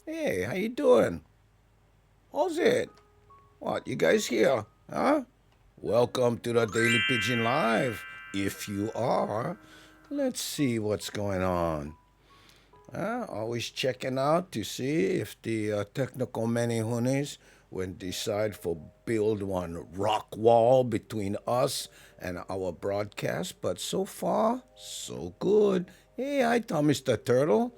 Hey, how you doing? How's it? What, you guys here? Huh? Welcome to the Daily Pigeon Live. If you are, let's see what's going on. Always checking out to see if the technical many will decide for build one rock wall between us and our broadcast. But so far, so good. Hey, hi, Thomas the Turtle.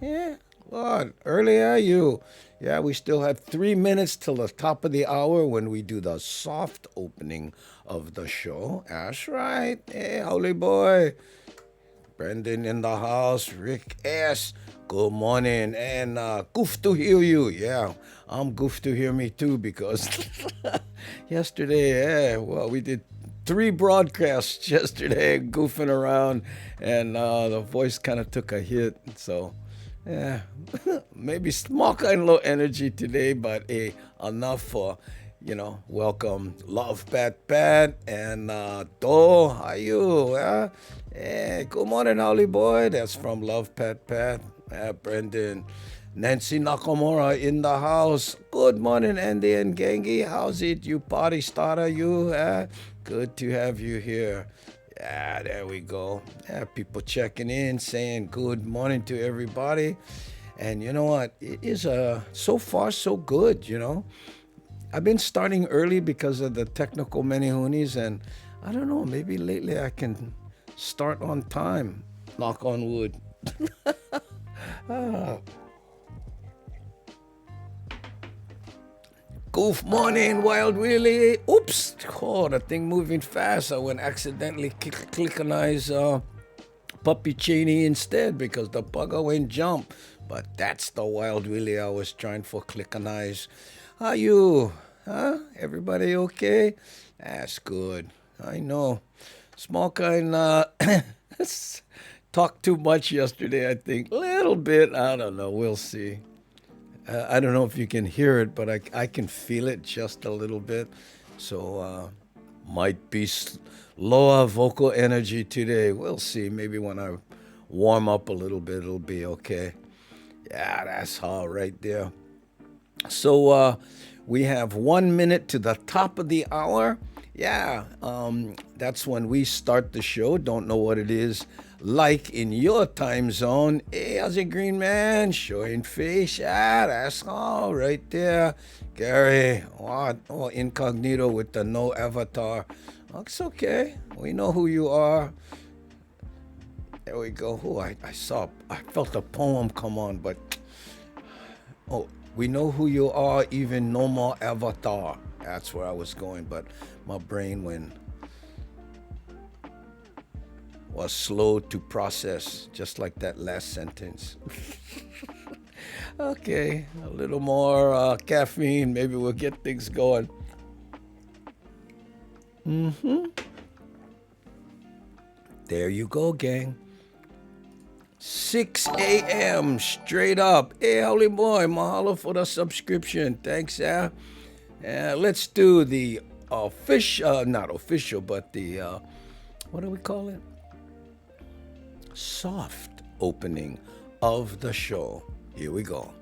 Yeah, what? Early are you? Yeah, we still have 3 minutes till the top of the hour when we do the soft opening of the show. That's right. Hey, holy boy. Brendan in the house. Rick S. Good morning. And goof to hear you. Yeah, I'm goof to hear me too because yesterday, well, we did 3 broadcasts yesterday, goofing around, and the voice kind of took a hit. So, yeah, maybe small kind of low energy today, but enough for, welcome Love Pat and Do, how you? Hey, good morning, Holly boy. That's from Love Pat. Brendan. Nancy Nakamura in the house. Good morning, Andy and Gengi. How's it, you party starter, you? Good to have you here. Yeah, there we go. Yeah, people checking in, saying good morning to everybody. And you know what? It is so far so good, I've been starting early because of the technical many and I don't know, maybe lately I can start on time. Knock on wood. Goof morning, Wild Willie. Oops. Oh, the thing moving fast. I went accidentally clickanize Puppy Cheney instead because the bugger went jump. But that's the Wild Willie I was trying for clickanize. How you? Huh? Everybody okay? That's good. I know. Small kind talked too much yesterday, I think. Little bit. I don't know. We'll see. I don't know if you can hear it, but I can feel it just a little bit. So might be lower vocal energy today. We'll see. Maybe when I warm up a little bit, it'll be okay. Yeah, that's all right there. So we have 1 minute to the top of the hour. Yeah, that's when we start the show. Don't know what it is like in your time zone. Hey, how's it, Green Man? Showing face. Ah, that's all right there. Gary, what? Oh, incognito with the no avatar. Oh, it's okay. We know who you are. There we go. Oh, I felt a poem come on, but we know who you are, even no more avatar. That's where I was going, but my brain was slow to process, just like that last sentence. Okay, a little more caffeine, maybe we'll get things going. There you go, gang. 6 a.m. straight up. Hey, holy boy, mahalo for the subscription. Thanks, let's do the not official, but the, what do we call it? Soft opening of the show. Here we go.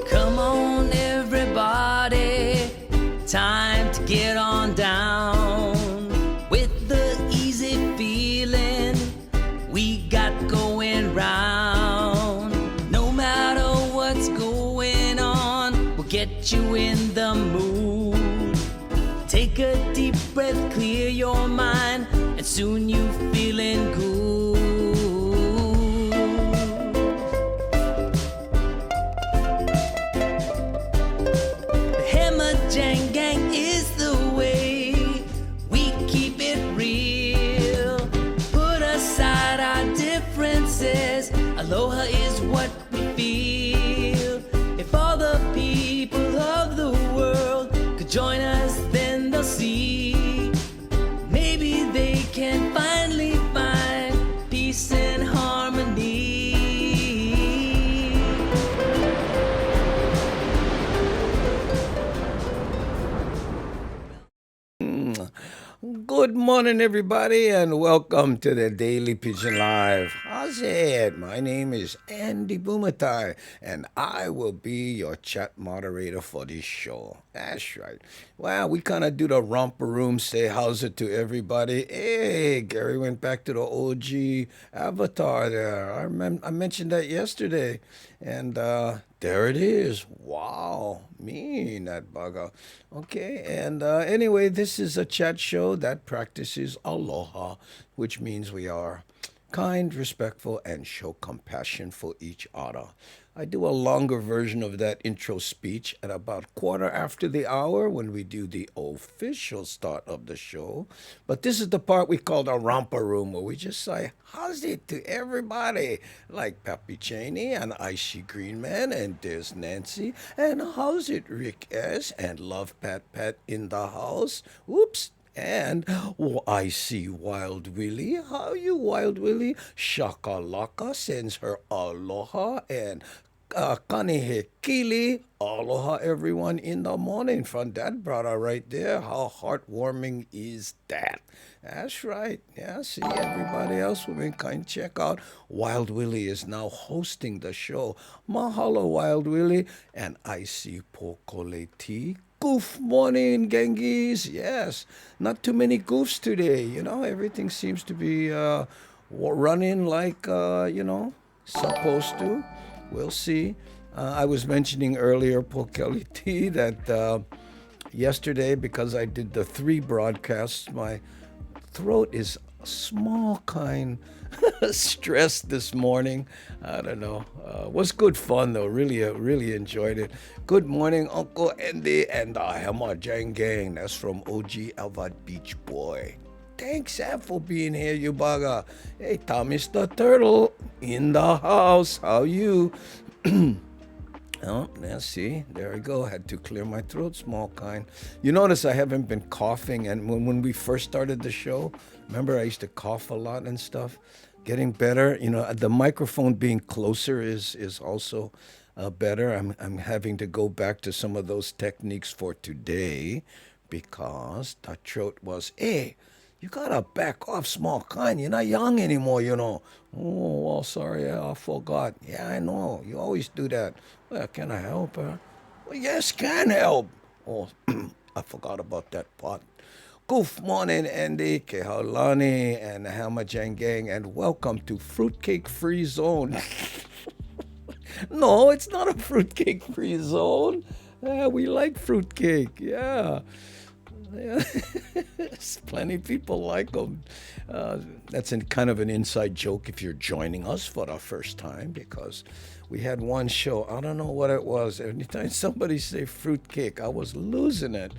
Come on, everybody, time to get on down with the easy feeling we got going round. No matter what's going on, we'll get you in the mood. Take a deep breath, clear your mind, and soon you feeling good. The Hammer Jang Gang is the way we keep it real. Put aside our differences, aloha is what we feel. If all the people of the world could join us, then they'll see. Maybe they can finally find peace and harmony. morning, everybody, and welcome to the Daily Pigeon Live. How's it? My name is Andy Bumatai, and I will be your chat moderator for this show. That's right. Well, we kind of do the romper room, say how's it to everybody. Hey, Gary went back to the OG avatar there. I mentioned that yesterday, and there it is. Wow, mean that bugger. Okay, and anyway, this is a chat show that practices aloha, which means we are kind, respectful, and show compassion for each other. I do a longer version of that intro speech at about quarter after the hour when we do the official start of the show. But this is the part we call the romper room, where we just say, how's it to everybody? Like Pappy Cheney and Icy Green Man, and there's Nancy, and how's it Rick S. and Love Pat Pat in the house. Oops. And I see Wild Willie. How you, Wild Willie? Shakalaka sends her aloha, and Kanehekili, aloha everyone in the morning from that brother right there. How heartwarming is that? That's right. Yeah, see everybody else would be kind. Check out Wild Willie is now hosting the show. Mahalo, Wild Willie. And I see Pokoleti. Goof morning, Genghis. Yes, not too many goofs today. Everything seems to be running like, supposed to. We'll see. I was mentioning earlier, Pokeli T, that yesterday, because I did the 3 broadcasts, my throat is small kind stressed this morning. I don't know. Was good fun though. Really enjoyed it. Good morning, Uncle Andy and the Hammer Jang Gang. That's from OG Alvad Beach Boy. Thanks, Sam, for being here, you bugger. Hey, Thomas the Turtle in the house. How you? Oh, let's see. There we go. Had to clear my throat, small kind. You notice I haven't been coughing, and when we first started the show, remember I used to cough a lot and stuff. Getting better. The microphone being closer is also better. I'm having to go back to some of those techniques for today because the throat was, hey, you gotta back off, small kind. You're not young anymore, Oh, well, sorry, I forgot. Yeah, I know. You always do that. Well, can I help her? Well, yes, can help. Oh, I forgot about that part. Good morning, Andy, Kehaulani, and the Hamajang Gang, and welcome to Fruitcake Free Zone. No, it's not a fruitcake free zone. We like fruitcake, yeah. Plenty of people like them. That's kind of an inside joke if you're joining us for the first time, because we had one show. I don't know what it was. Anytime somebody say fruitcake, I was losing it.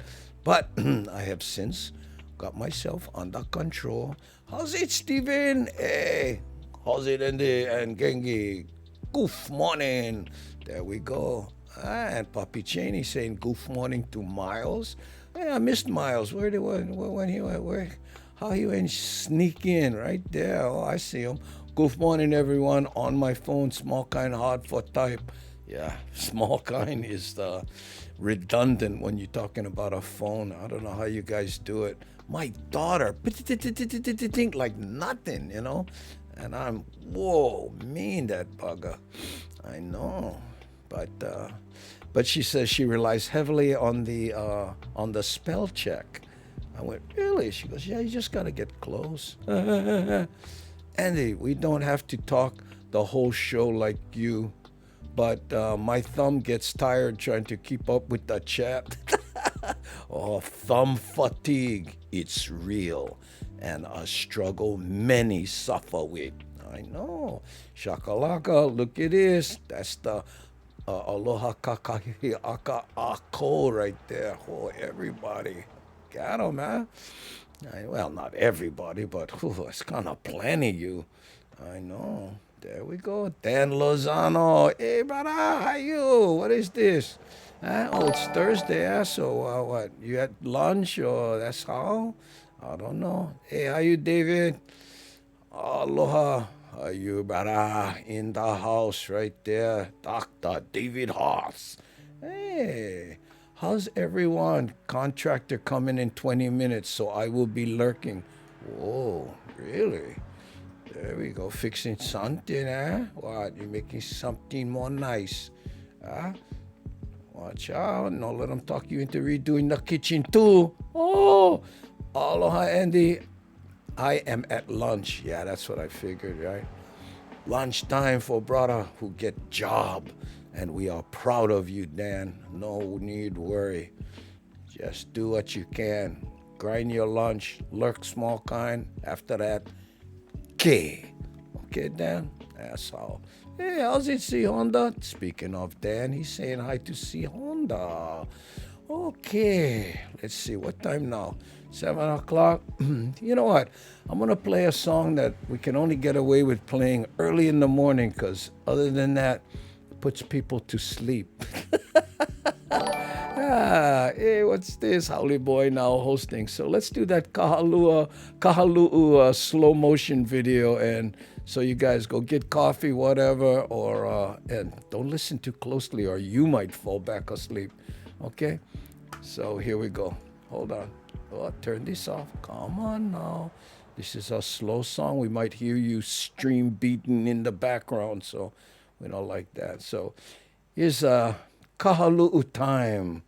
But I have since got myself under control. How's it, Steven? Hey, how's it, Andy and Gengi? Goof morning. There we go. And Papi Cheney saying goof morning to Miles. Hey, I missed Miles. Where how he went sneak in right there? Oh, I see him. Good morning, everyone. On my phone, small kind hard for type. Yeah, small kind is redundant when you're talking about a phone. I don't know how you guys do it. My daughter, think like nothing, And I'm, whoa, mean that bugger. I know, but she says she relies heavily on the spell check. I went, really? She goes, yeah, you just got to get close. Andy, we don't have to talk the whole show like you, but my thumb gets tired trying to keep up with the chat. Oh, thumb fatigue. It's real, and a struggle many suffer with. I know. Shakalaka, look at this. That's the aloha kakahi aka ako right there. Oh, everybody. Got 'em, man. Well, not everybody, but it's kind of plenty you. I know. There we go. Dan Lozano. Hey, brother, how you? What is this? Oh, it's Thursday, so what? You had lunch or that's how? I don't know. Hey, how you, David? Aloha. How you, brother? In the house right there. Dr. David Haas. Hey. How's everyone? Contractor coming in 20 minutes, so I will be lurking. Whoa, really? There we go. Fixing something, eh? What? You're making something more nice. Huh? Watch out. Don't let them talk you into redoing the kitchen too. Oh, aloha, Andy. I am at lunch. Yeah, that's what I figured, right? Lunchtime for brother who get job. And we are proud of you, Dan. No need worry. Just do what you can. Grind your lunch. Lurk small kind. After that, okay. Okay, Dan? That's all. Hey, how's it, C Honda? Speaking of Dan, he's saying hi to C Honda. Okay, let's see, what time now? 7 o'clock. You know what? I'm going to play a song that we can only get away with playing early in the morning because other than that, it puts people to sleep. Hey, what's this? Howley Boy now hosting. So let's do that Kahalu'u slow motion video. And so you guys go get coffee, whatever, or and don't listen too closely or you might fall back asleep. Okay? So here we go. Hold on. Oh, turn this off. Come on now. This is a slow song. We might hear you stream beating in the background, so we don't like that. So here's Kahalu'u time.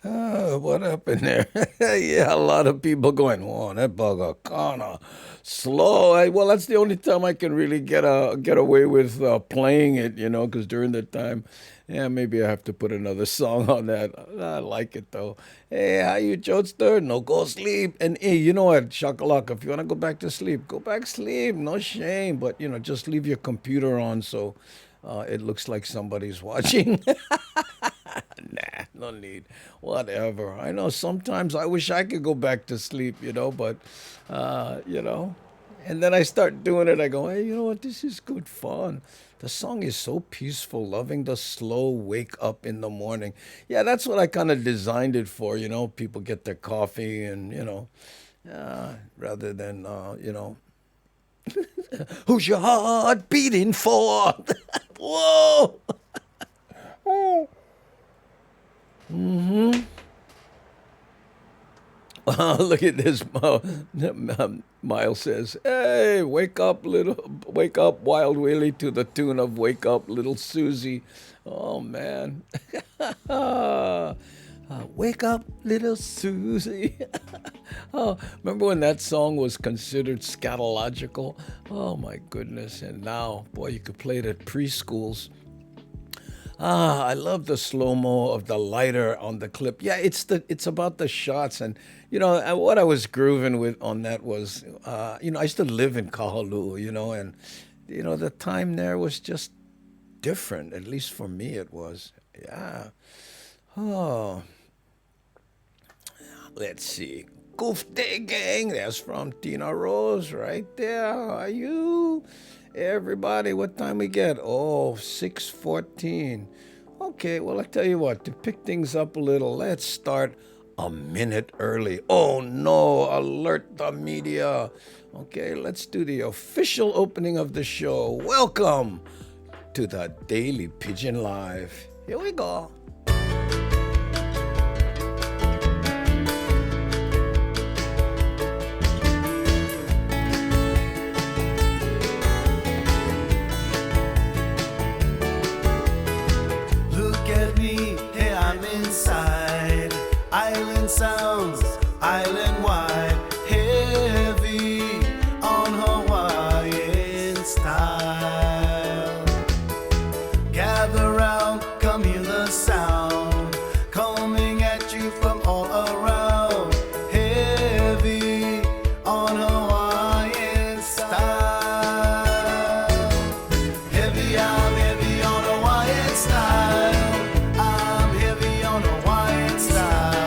What happened there? Yeah, a lot of people going, "Oh, that bugger kinda slow." Well, that's the only time I can really get away with playing it, because during the time, yeah, maybe I have to put another song on that. I like it though. Hey, how you, Jodster? No, go sleep. And hey, you know what, Shakalaka, if you wanna go back to sleep, go back sleep. No shame, but just leave your computer on so it looks like somebody's watching. Nah, no need. Whatever. I know sometimes I wish I could go back to sleep, but, uh, you know, and then I start doing it. I go, hey, you know what? This is good fun. The song is so peaceful, loving the slow wake up in the morning. Yeah, that's what I kind of designed it for. People get their coffee and, rather than, who's your heart beating for? Whoa! Look at this. Miles says, "Hey, wake up, Wild Willie, to the tune of 'Wake Up, Little Susie.'" Oh man, wake up, little Susie. Oh, remember when that song was considered scatological? Oh my goodness! And now, boy, you could play it at preschools. I love the slow mo of the lighter on the clip. Yeah, it's about the shots, and what I was grooving with on that was, I used to live in Kahaluu, and the time there was just different. At least for me, it was. Yeah. Oh, let's see. Goof Day Gang. That's from Tina Rose right there. How are you? Everybody, what time we get? Oh, 6:14. Okay, well, I tell you what, to pick things up a little, let's start a minute early. Oh no, alert the media. Okay, let's do the official opening of the show. Welcome to the Daily Pigeon Live. Here we go. Island sounds, island wide, heavy on Hawaiian style. Gather round, come hear the sound, coming at you from all around. Heavy on Hawaiian style. Heavy, I'm heavy on Hawaiian style. I'm heavy on Hawaiian style.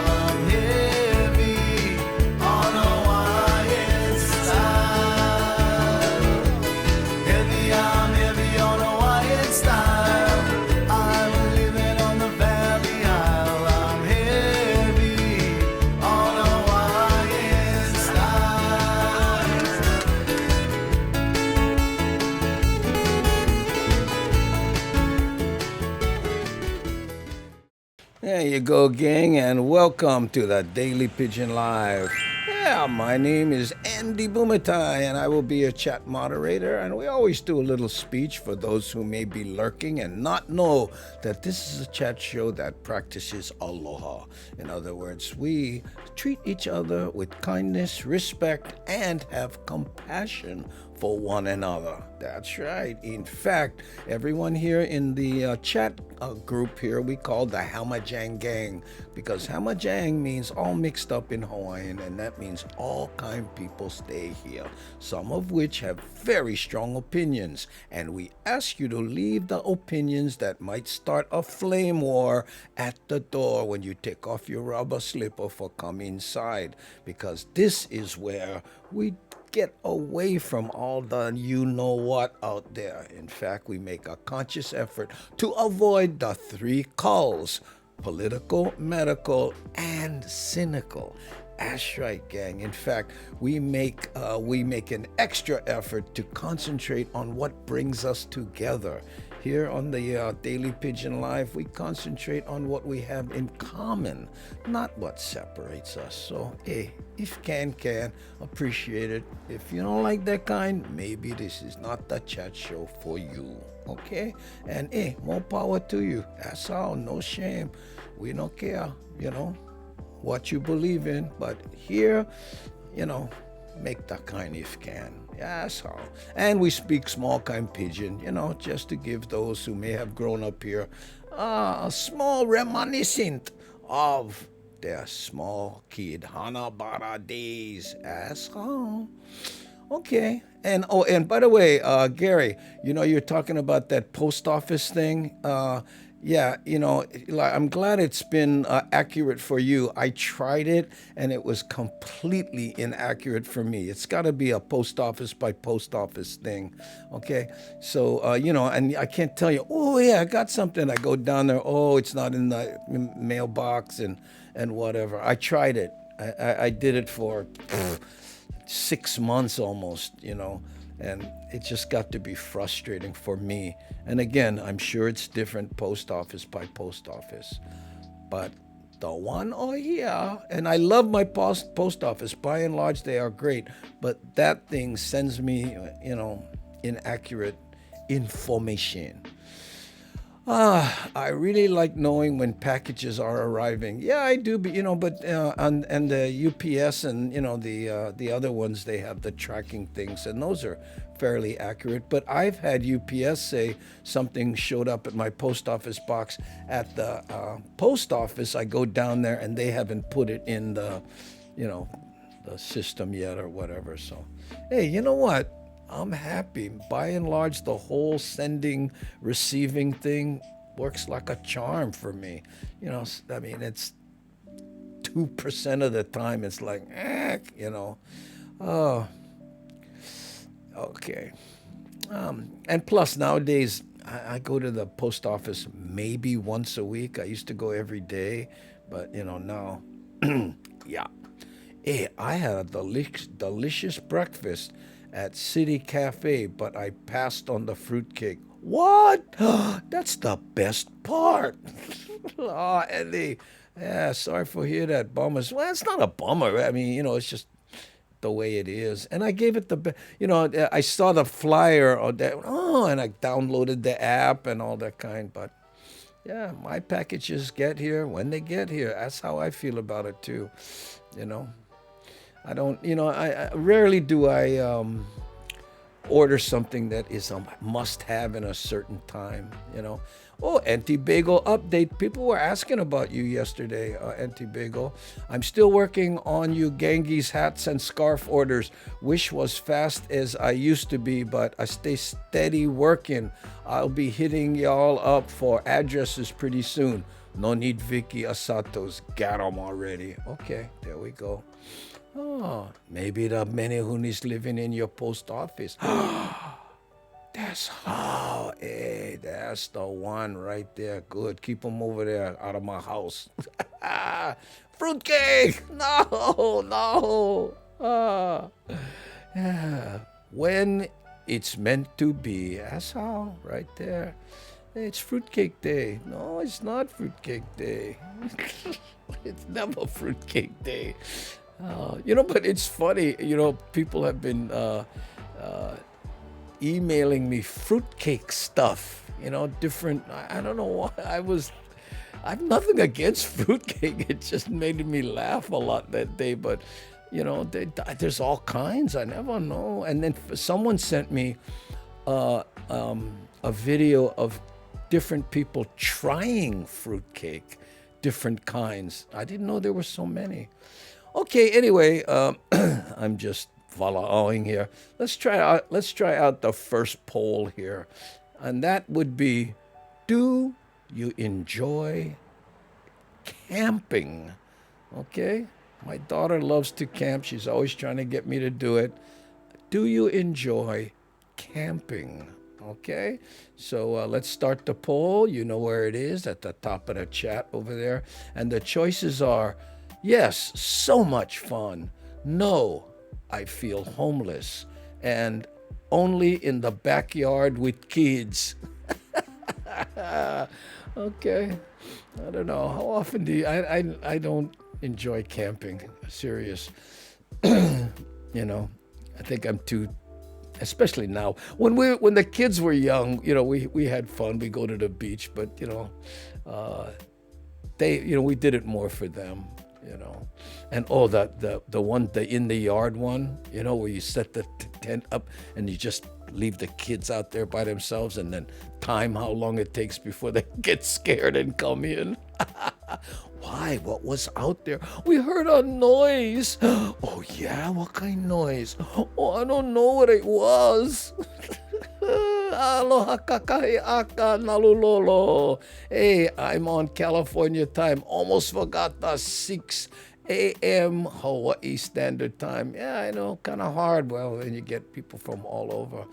There you go, gang, and welcome to the Daily Pigeon Live. Yeah, my name is Andy Bumatai, and I will be a chat moderator. And we always do a little speech for those who may be lurking and not know that this is a chat show that practices aloha. In other words, we treat each other with kindness, respect, and have compassion for one another. That's right. In fact, everyone here in the chat group here, we call the Hamajang Gang, because Hamajang means all mixed up in Hawaiian, and that means all kind people stay here, some of which have very strong opinions, and we ask you to leave the opinions that might start a flame war at the door when you take off your rubber slipper for come inside, because this is where we get away from all the you-know-what out there. In fact, we make a conscious effort to avoid the three culls: political, medical, and cynical. That's right, gang. In fact, we make an extra effort to concentrate on what brings us together. Here on the Daily Pigeon Live, we concentrate on what we have in common, not what separates us. So, hey, if can, appreciate it. If you don't like that kind, maybe this is not the chat show for you. Okay? And hey, more power to you. That's all. No shame. We don't care, what you believe in. But here, make that kind if you can. Yeah, that's all. And we speak small kind Pidgin, just to give those who may have grown up here a small reminiscent of their small kid Hanabara days. That's all. Okay. And by the way, Gary, you're talking about that post office thing. Yeah, I'm glad it's been accurate for you. I tried it and it was completely inaccurate for me. It's got to be a post office by post office thing. Okay. So, and I can't tell you, oh, yeah, I got something. I go down there. Oh, it's not in the mailbox and whatever. I tried it. I did it for 6 months almost, and it just got to be frustrating for me. And again, I'm sure it's different post office by post office, but the one here, and I love my post office. By and large, they are great, but that thing sends me, inaccurate information. I really like knowing when packages are arriving. Yeah, I do, but and the UPS and the other ones, they have the tracking things, and those are fairly accurate. But I've had UPS say something showed up at my post office box at the post office. I go down there and they haven't put it in the system yet or whatever. So, hey, you know what? I'm happy. By and large, the whole sending, receiving thing works like a charm for me. It's 2% of the time it's like, oh, okay. And plus, nowadays, I go to the post office maybe once a week. I used to go every day, but, now, yeah. Hey, I had a delicious breakfast at City Cafe, but I passed on the fruitcake. What? That's the best part. Oh, Eddie. Yeah, sorry for hearing that. Bummers. Well, it's not a bummer. I mean, it's just the way it is. And I gave it I saw the flyer on that. Oh, and I downloaded the app and all that kind. But yeah, my packages get here when they get here. That's how I feel about it too. I don't, I rarely do I order something that is a must-have in a certain time, Oh, Anti-Bagel update. People were asking about you yesterday, Anti-Bagel. I'm still working on you Gangi's hats and scarf orders. Wish was fast as I used to be, but I stay steady working. I'll be hitting y'all up for addresses pretty soon. No need Vicky Asato's. Got 'em already. Okay, there we go. Oh, maybe the Menehuni's living in your post office. That's how. Hey, that's the one right there. Good. Keep them over there out of my house. Fruitcake! No. Yeah. When it's meant to be. That's how. Right there. It's fruitcake day. No, it's not fruitcake day. It's never fruitcake day. But it's funny, people have been emailing me fruitcake stuff, different, I don't know why. I have nothing against fruitcake. It just made me laugh a lot that day, but, there's all kinds. I never know. And then someone sent me a video of different people trying fruitcake, different kinds. I didn't know there were so many. Okay, anyway, I'm just following here. Let's try out the first poll here. And that would be, do you enjoy camping? Okay? My daughter loves to camp. She's always trying to get me to do it. Do you enjoy camping? Okay? So let's start the poll. You know where it is, at the top of the chat over there. And the choices are, yes, so much fun. No, I feel homeless. And only in the backyard with kids. Okay. I don't know. How often do you... I don't enjoy camping. Serious. I think I'm too especially now. When the kids were young, we had fun. We go to the beach, but uh, we did it more for them. And the in the yard one, where you set the tent up and you just leave the kids out there by themselves and then time how long it takes before they get scared and come in. Why? What was out there? We heard a noise. Oh yeah, what kind of noise? Oh, I don't know what it was. Aloha kakahi aka nalulolo. Hey, I'm on California time. Almost forgot the 6 a.m. Hawaii Standard Time. Yeah, I know, kind of hard. Well, then you get people from all over.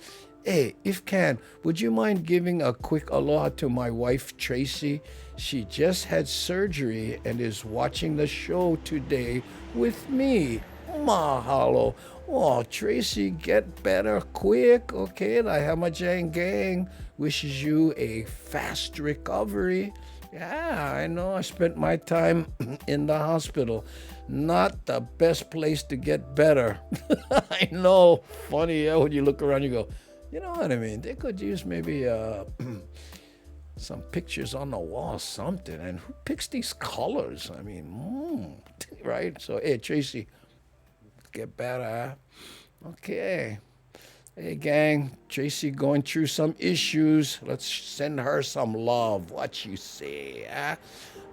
Hey, if can, would you mind giving a quick aloha to my wife, Tracy? She just had surgery and is watching the show today with me. Mahalo. Oh, Tracy, get better quick. Okay, the Hamajang gang wishes you a fast recovery. Yeah, I know. I spent my time in the hospital. Not the best place to get better. I know. Funny, when you look around, you go, you know what I mean? They could use maybe some pictures on the wall, something. And who picks these colors? I mean, right? So, hey, Tracy, get better. Okay. Hey, gang, Tracy going through some issues. Let's send her some love. What you say, huh?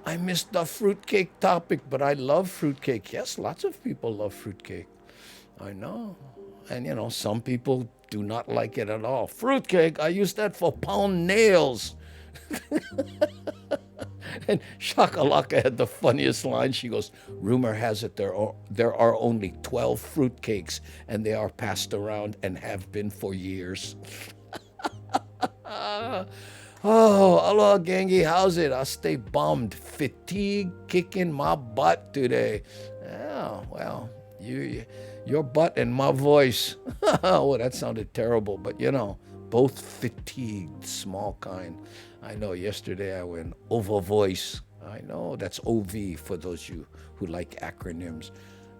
I missed the fruitcake topic, but I love fruitcake. Yes, lots of people love fruitcake. I know. And, some people do not like it at all. Fruitcake, I use that for pound nails. And Shakalaka had the funniest line. She goes, rumor has it there are only 12 fruitcakes, and they are passed around and have been for years. Oh, aloha, gangi. How's it? I stay bummed. Fatigue kicking my butt today. Oh, well, your butt and my voice. Oh, that sounded terrible, but both fatigued, small kind. I know yesterday I went over voice. I know that's OV for those you who like acronyms.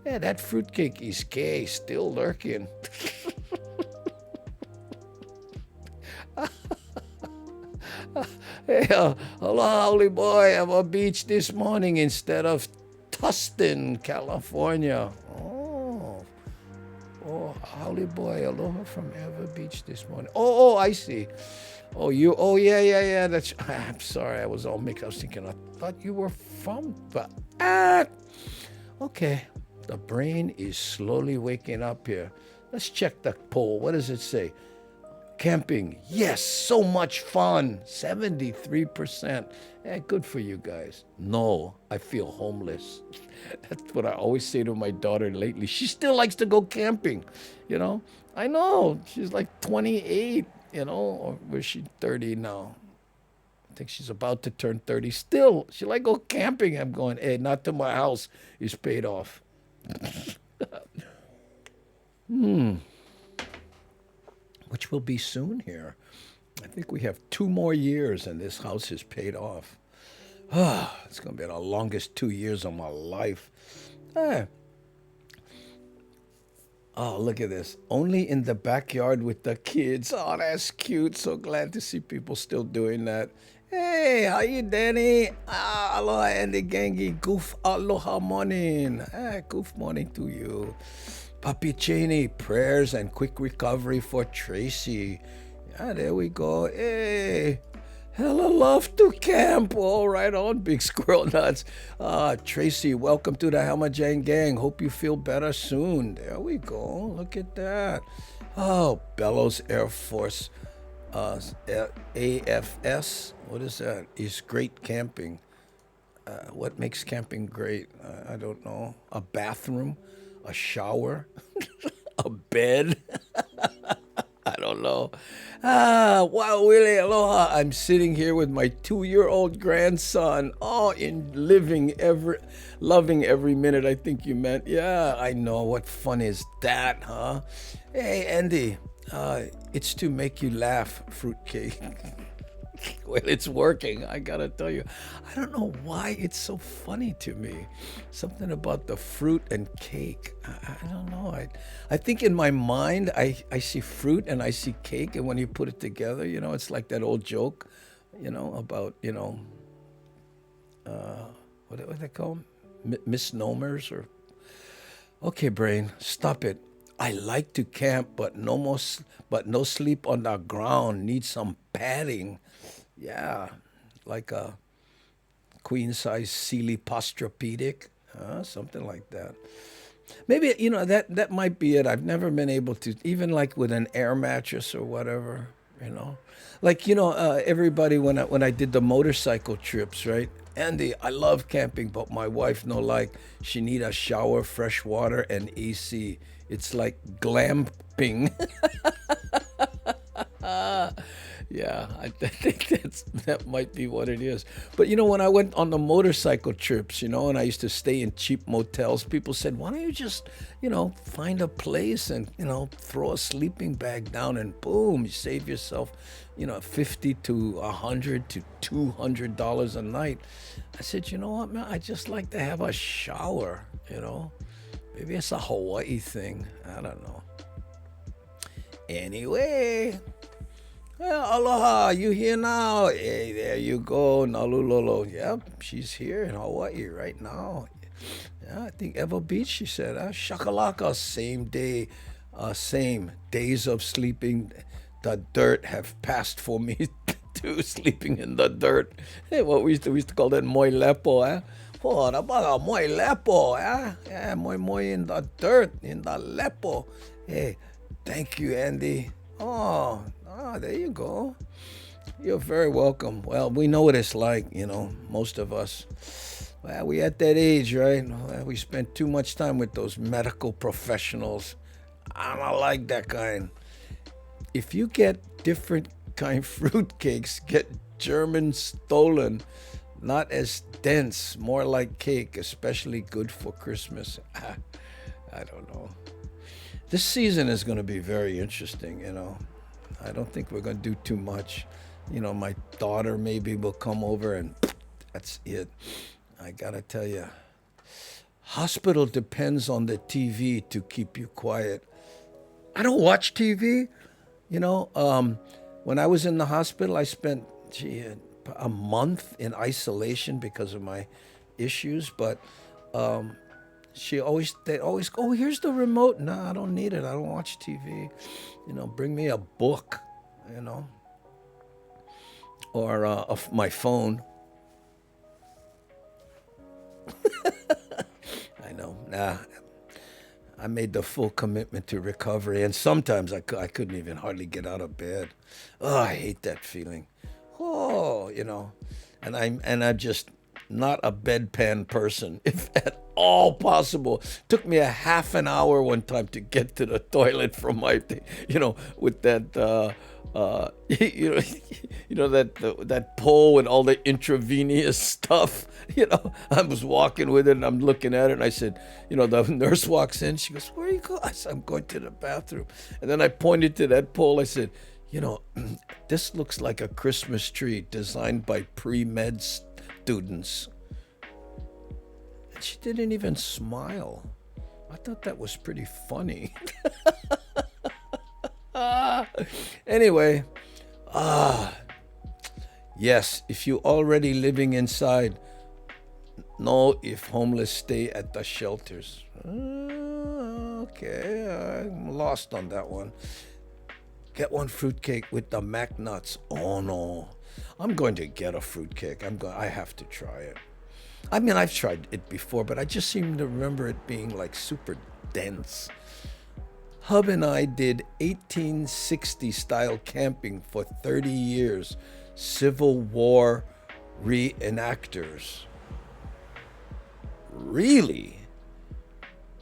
Yeah, that fruitcake is gay, still lurking. Hey, hello, holy boy. I'm on beach this morning instead of Tustin, California. Oh, holy boy, aloha from Ever Beach this morning. Oh, I see. Oh, yeah. I'm sorry, I was all mixed. I was thinking, I thought you were from, okay. The brain is slowly waking up here. Let's check the poll. What does it say? Camping, yes, so much fun. 73%. Good for you guys. No, I feel homeless. That's what I always say to my daughter lately. She still likes to go camping, I know, she's like 28, or was she 30 now? I think she's about to turn 30. Still, she like go camping. I'm going, hey, not till my house is paid off. Which will be soon here. I think we have 2 more years and this house is paid off. It's going to be the longest 2 years of my life. Oh, look at this. Only in the backyard with the kids. Oh, that's cute. So glad to see people still doing that. Hey, how you, Danny? Aloha, Andy Gangi. Goof aloha morning. Goof morning to you. Papi Cheney, prayers and quick recovery for Tracy. Yeah, there we go. Hey, hella love to camp. All right on, Big Squirrel Nuts. Tracy, welcome to the Hamajang Gang. Hope you feel better soon. There we go. Look at that. Oh, Bellows Air Force, AFS. What is that? Is great camping. What makes camping great? I don't know. A bathroom? A shower, a bed. I don't know. Wow, Willie, aloha. I'm sitting here with my 2-year-old grandson. Oh, loving every minute. I think you meant. Yeah, I know. What fun is that, huh? Hey, Andy, it's to make you laugh, fruitcake. Well, it's working. I gotta tell you, I don't know why it's so funny to me. Something about the fruit and cake. I don't know. I think in my mind, I see fruit and I see cake, and when you put it together, it's like that old joke, about what do they call them? Misnomers or. Okay, brain, stop it. I like to camp, but no sleep on the ground. Need some padding. Yeah, like a queen size Sealy Posturepedic, something like that. Maybe that might be it. I've never been able to, even like with an air mattress or whatever. Like everybody when I did the motorcycle trips, right? Andy, I love camping, but my wife no like. She need a shower, fresh water, and AC. It's like glamping. Yeah, I think that might be what it is. But when I went on the motorcycle trips, and I used to stay in cheap motels, people said, why don't you just, find a place and, throw a sleeping bag down and boom, you save yourself, $50 to $100 to $200 a night. I said, you know what, man, I just like to have a shower, Maybe it's a Hawaii thing. I don't know. Anyway. Well, aloha, you here now? Hey, there you go, Nalulolo. Yep, she's here in Hawaii right now. Yeah, I think Evo Beach, she said. Shakalaka, same day, same days of sleeping. The dirt have passed for me too, sleeping in the dirt. Hey, what we used to call that moi lepo, eh? Oh, about moi lepo, eh? Yeah, moi in the dirt, in the lepo. Hey, thank you, Andy. Oh, there you go. You're very welcome. Well, we know what it's like, most of us. Well, we at that age, right? Well, we spend too much time with those medical professionals. I don't like that kind. If you get different kind fruitcakes, get German stolen, not as dense, more like cake, especially good for Christmas. I don't know. This season is going to be very interesting, I don't think we're going to do too much. My daughter maybe will come over and that's it. I got to tell you, hospital depends on the TV to keep you quiet. I don't watch TV. When I was in the hospital, I spent a month in isolation because of my issues, but they always go, oh, here's the remote. No, I don't need it. I don't watch TV. Bring me a book, or my phone. I know. Nah, I made the full commitment to recovery, and sometimes I couldn't even hardly get out of bed. Oh, I hate that feeling. Oh, and I'm just not a bedpan person, if at all possible. Took me a half an hour one time to get to the toilet from my thing, with that, that pole with all the intravenous stuff. I was walking with it and I'm looking at it and I said, the nurse walks in. She goes, where are you going? I said, I'm going to the bathroom. And then I pointed to that pole. I said, this looks like a Christmas tree designed by pre-med students. And she didn't even smile. I thought that was pretty funny. Anyway, yes, if you already living inside, know if homeless stay at the shelters. Okay, I'm lost on that one. Get one fruitcake with the mac nuts. Oh no, I'm going to get a fruitcake. I have to try it. I mean, I've tried it before, but I just seem to remember it being like super dense. Hub and I did 1860 style camping for 30 years. Civil War reenactors. Really?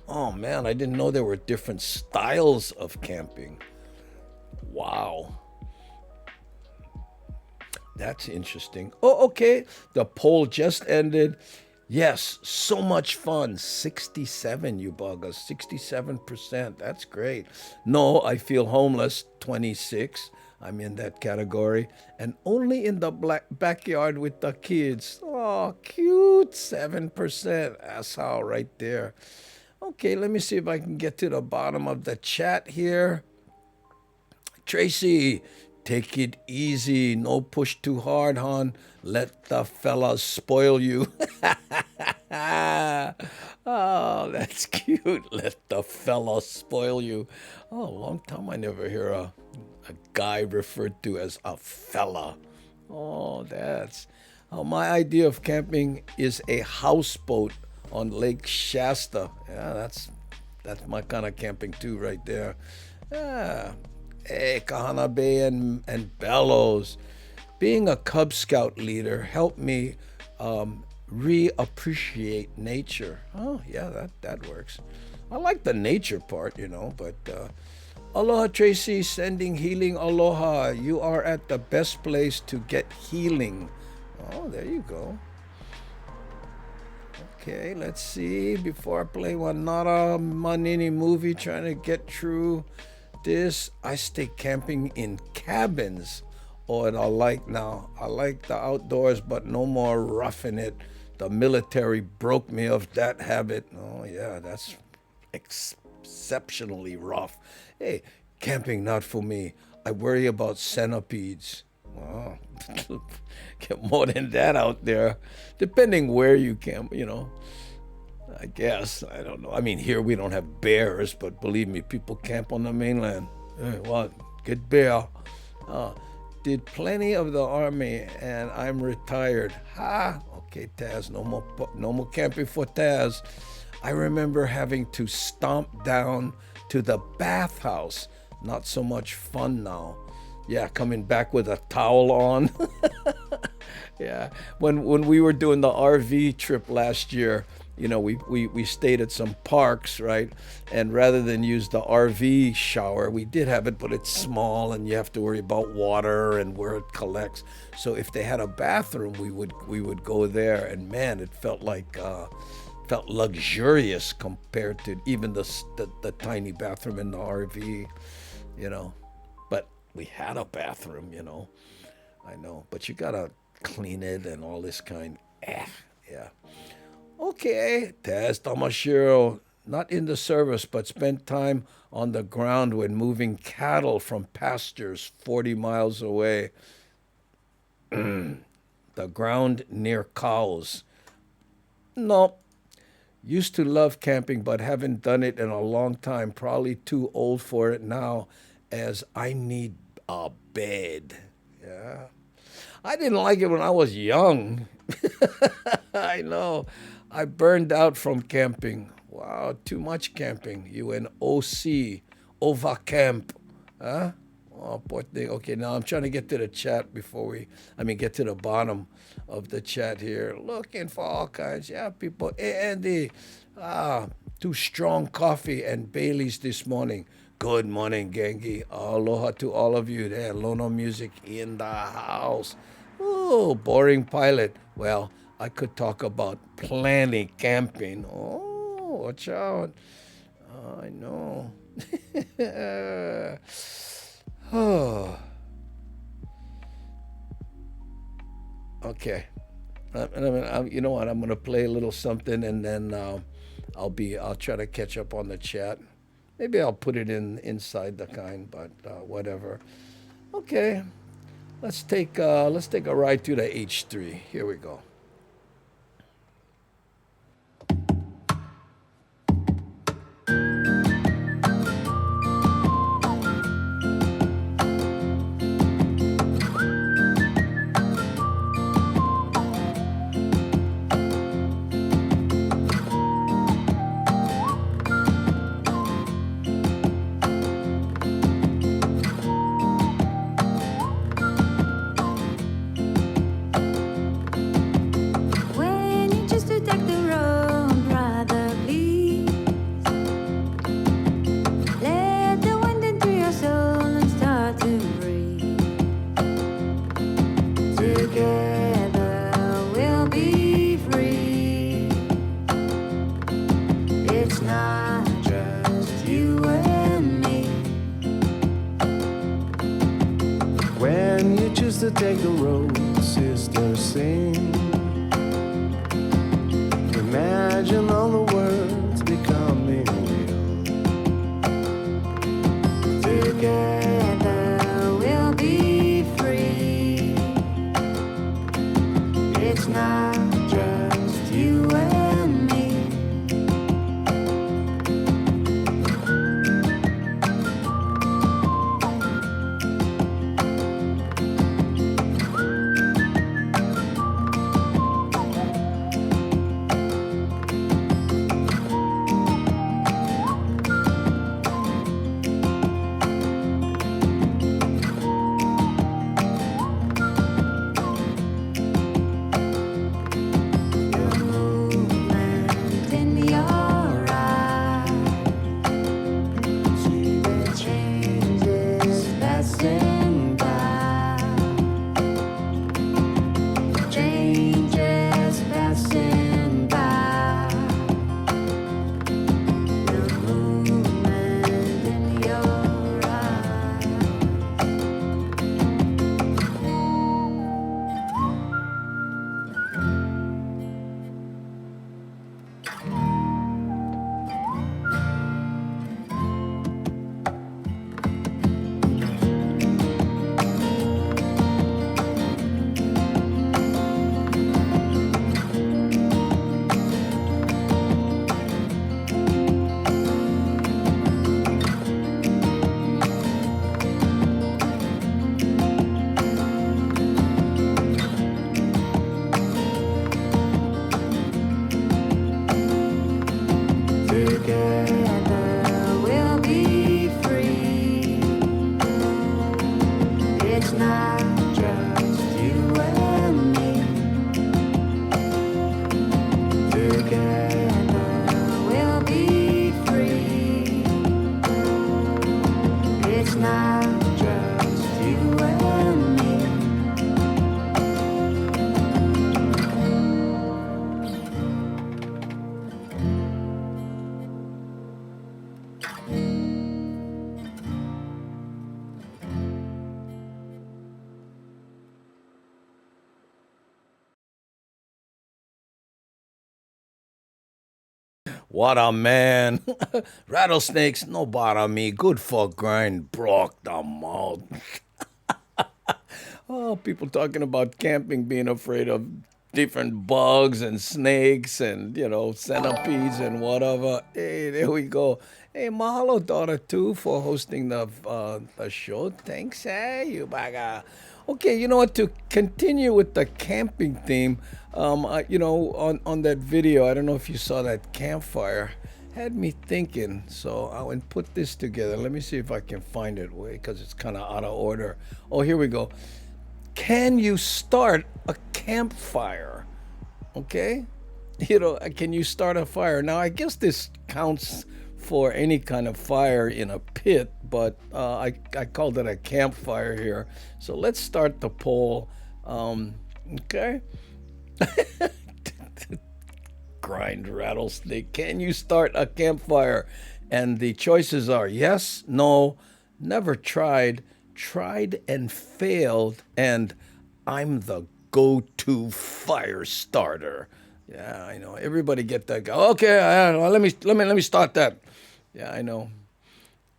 Oh man, I didn't know there were different styles of camping. Wow. That's interesting. Oh, okay. The poll just ended. Yes, so much fun. 67, you buggers. 67%. That's great. No, I feel homeless. 26. I'm in that category. And only in the backyard with the kids. Oh, cute. 7%. That's how right there. Okay, let me see if I can get to the bottom of the chat here. Tracy, take it easy. No push too hard, hon. Let the fellas spoil you. Oh, that's cute. Let the fella spoil you. Oh, long time I never hear a guy referred to as a fella. Oh, that's... Oh, my idea of camping is a houseboat on Lake Shasta. Yeah, that's my kind of camping too right there. Yeah. Hey, Kahana Bay and Bellows. Being a Cub Scout leader helped me reappreciate nature. Oh, yeah, that works. I like the nature part, but aloha, Tracy, sending healing aloha. You are at the best place to get healing. Oh, there you go. Okay, let's see. Before I play one Nara Manini movie, trying to get through this, I stay camping in cabins. Oh, and I like the outdoors, but no more roughing it. The military broke me of that habit. Oh, yeah, that's exceptionally rough. Hey, camping not for me. I worry about centipedes. Wow. Get more than that out there. Depending where you camp, I guess. I don't know. I mean, here we don't have bears, but believe me, people camp on the mainland. Hey, what? Get bear. Did plenty of the Army, and I'm retired. Ha! Okay, Taz, no more camping for Taz. I remember having to stomp down to the bathhouse. Not so much fun now. Yeah, coming back with a towel on. Yeah, when we were doing the RV trip last year, we stayed at some parks, right? And rather than use the RV shower, we did have it, but it's small and you have to worry about water and where it collects. So if they had a bathroom, we would go there, and man, it felt luxurious compared to even the tiny bathroom in the RV, But we had a bathroom, I know, but you gotta clean it and all this kind. Yeah. Okay, Taz Tamashiro, not in the service, but spent time on the ground when moving cattle from pastures 40 miles away. The ground near cows. No. Used to love camping, but haven't done it in a long time. Probably too old for it now, as I need a bed. Yeah. I didn't like it when I was young. I know. I burned out from camping. Wow, too much camping. You and OC, over camp. Huh? Oh, poor thing. Okay, now I'm trying to get to the chat get to the bottom of the chat here. Looking for all kinds. Yeah, people. Hey, Andy. Too strong coffee and Bailey's this morning. Good morning, Gengi. Aloha to all of you there. Lono Music in the house. Oh, boring pilot. Well, I could talk about planning camping. Oh, watch out. I know. Oh. Okay. You know what? I'm going to play a little something, and then I'll try to catch up on the chat. Maybe I'll put it inside the kind, but whatever. Okay. Let's take a ride to the H3. Here we go. to take the road, sister, sing. Imagine all the words becoming real. Together we'll be free. It's not just you and me. Together we'll be free. It's not just you and me. Together we'll be free. It's not just you and me. What a man. Rattlesnakes, no bother me. Good for grind. Broke the mouth. Oh, people talking about camping, being afraid of different bugs and snakes and, centipedes and whatever. Hey, there we go. Hey, mahalo, daughter, too, for hosting the show. Thanks, you baga. Okay, you know what? To continue with the camping theme, on that video, I don't know if you saw that campfire, had me thinking. So I went put this together. Let me see if I can find it, because it's kind of out of order. Oh, here we go. Can you start a campfire? Okay, can you start a fire? Now, I guess this counts for any kind of fire in a pit, but I called it a campfire here. So let's start the poll. Okay. Grind rattlesnake. Can you start a campfire? And the choices are yes, no, never tried, tried and failed, and I'm the go-to fire starter. Yeah, I know. Everybody get that guy. Okay, let me start that. Yeah, I know.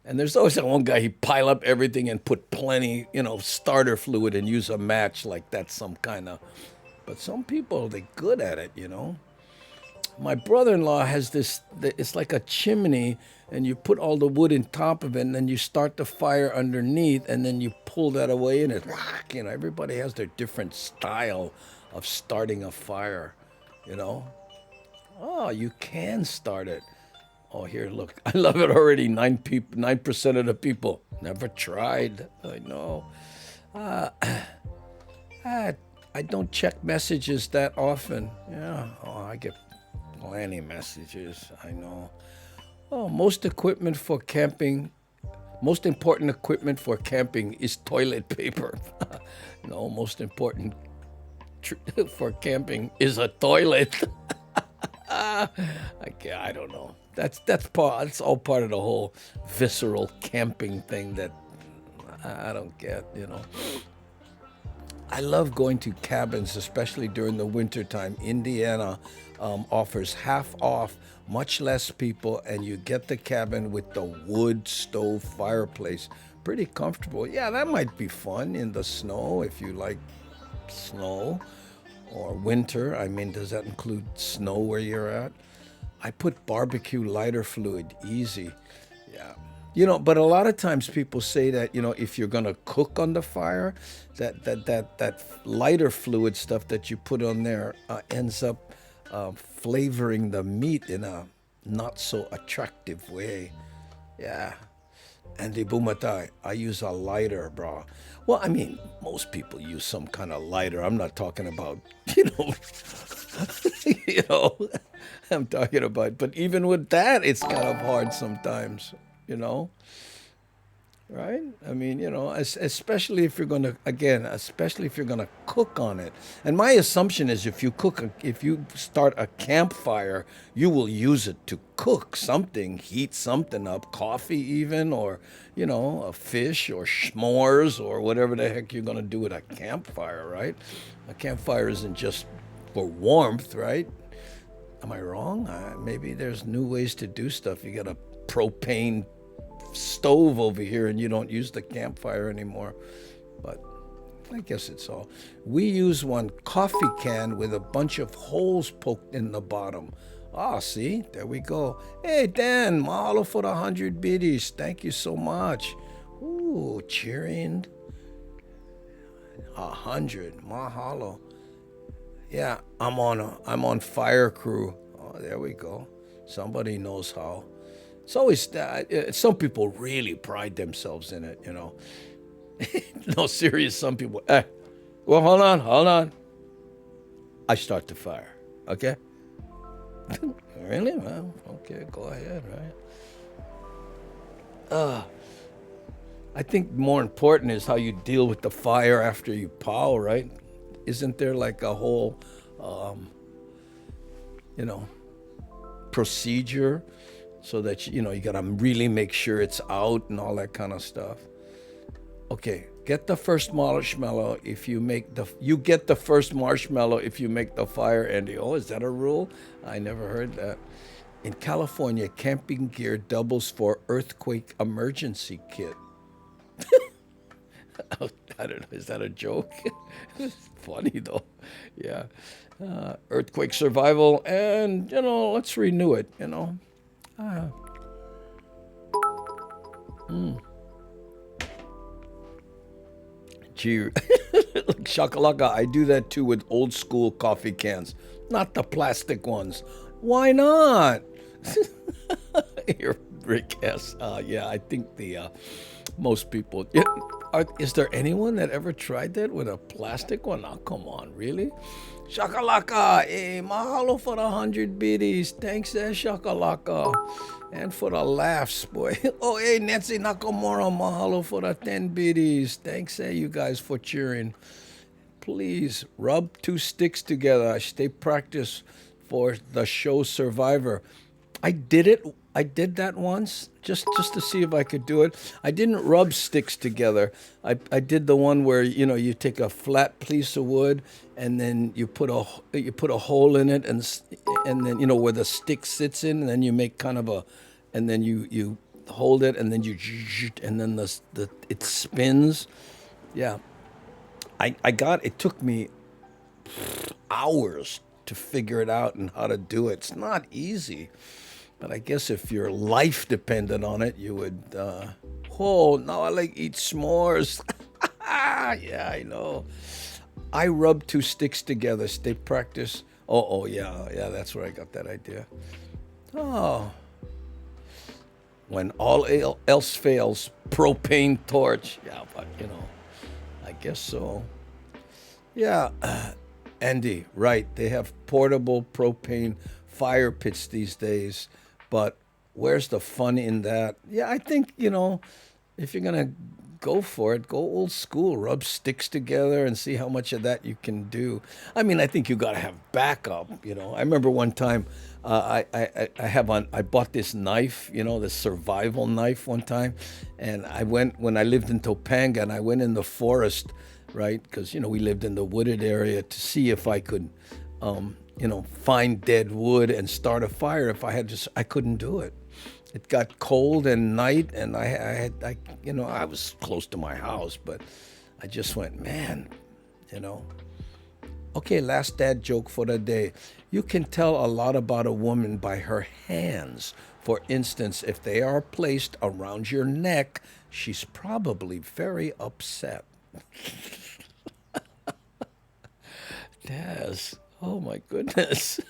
And there's always that one guy, he pile up everything and put plenty, starter fluid and use a match like that's some kind of. But some people, they're good at it, My brother-in-law has this, it's like a chimney, and you put all the wood in top of it, and then you start the fire underneath, and then you pull that away, and everybody has their different style of starting a fire, Oh, you can start it. Oh, here, look. I love it already. 9% of the people never tried. I know. I don't check messages that often. Yeah. Oh, I get plenty messages. I know. Oh, most important equipment for camping is toilet paper. No, most important for camping is a toilet. I don't know. That's all part of the whole visceral camping thing that I don't get. I love going to cabins, especially during the wintertime. Indiana offers half off, much less people, and you get the cabin with the wood stove fireplace. Pretty comfortable. Yeah, that might be fun in the snow if you like snow or winter. I mean, does that include snow where you're at? I put barbecue lighter fluid, easy. Yeah. But a lot of times people say that, if you're gonna cook on the fire, that lighter fluid stuff that you put on there ends up flavoring the meat in a not so attractive way. Yeah. And the Bumatai, I use a lighter, bro. Well, I mean, most people use some kind of lighter. I'm not talking about, you know, I'm talking about, but even with that, it's kind of hard sometimes, right? I mean, especially if you're especially if you're gonna cook on it. And my assumption is, if you start a campfire, you will use it to cook something, heat something up, coffee even, or a fish or s'mores or whatever the heck you're gonna do with a campfire, right? A campfire isn't just for warmth, right? Am I wrong? Maybe there's new ways to do stuff. You got a propane stove over here and you don't use the campfire anymore, but I guess it's all. We use one coffee can with a bunch of holes poked in the bottom. See, there we go. Hey Dan, mahalo for the 100 biddies. Thank you so much. Ooh, cheering. 100, mahalo. Yeah, I'm on fire crew. Oh, there we go. Somebody knows how. It's always some people really pride themselves in it, No, serious, some people. Well, hold on. I start the fire, okay? Really? Well, okay, go ahead, right? I think more important is how you deal with the fire after you pow, right? Isn't there like a whole, procedure? So that, you gotta really make sure it's out and all that kind of stuff. Okay, get the first marshmallow if you get the first marshmallow if you make the fire, Andy. Oh, is that a rule? I never heard that. In California, camping gear doubles for earthquake emergency kit. I don't know, is that a joke? It's funny though. Yeah. Earthquake survival, and, let's renew it, Gee, shakalaka, I do that too with old school coffee cans, not the plastic ones. Why not? Here, Rick S. Yeah, I think most people. Yeah, is there anyone that ever tried that with a plastic one? Oh, come on, really? Shakalaka, hey, mahalo for the 100 biddies. Thanks, Shakalaka. And for the laughs, boy. Oh, hey, Nancy Nakamura, mahalo for the 10 biddies. Thanks, you guys, for cheering. Please rub 2 sticks together. Stay practice for the show Survivor. I did it. I did that once just to see if I could do it. I didn't rub sticks together. I did the one where you take a flat piece of wood and then you put a hole in it and then where the stick sits in, and then you make kind of and then you hold it and then and then it spins. Yeah, it took me hours to figure it out and how to do it. It's not easy. But I guess if your life depended on it, you would, now I like eat s'mores. Yeah, I know. I rub 2 sticks together, stay practice. Yeah, that's where I got that idea. Oh. When all else fails, propane torch. Yeah, but, I guess so. Yeah, Andy, right. They have portable propane fire pits these days. But where's the fun in that? Yeah, I think, if you're going to go for it, go old school. Rub sticks together and see how much of that you can do. I mean, I think you got to have backup, I remember one time I bought this knife, this survival knife one time. And when I lived in Topanga and I went in the forest, right? Because, we lived in the wooded area to see if I could, find dead wood and start a fire. If I couldn't do it. It got cold and night, and I was close to my house, but I just went, man, Okay, last dad joke for the day. You can tell a lot about a woman by her hands. For instance, if they are placed around your neck, she's probably very upset. Yes. Oh my goodness.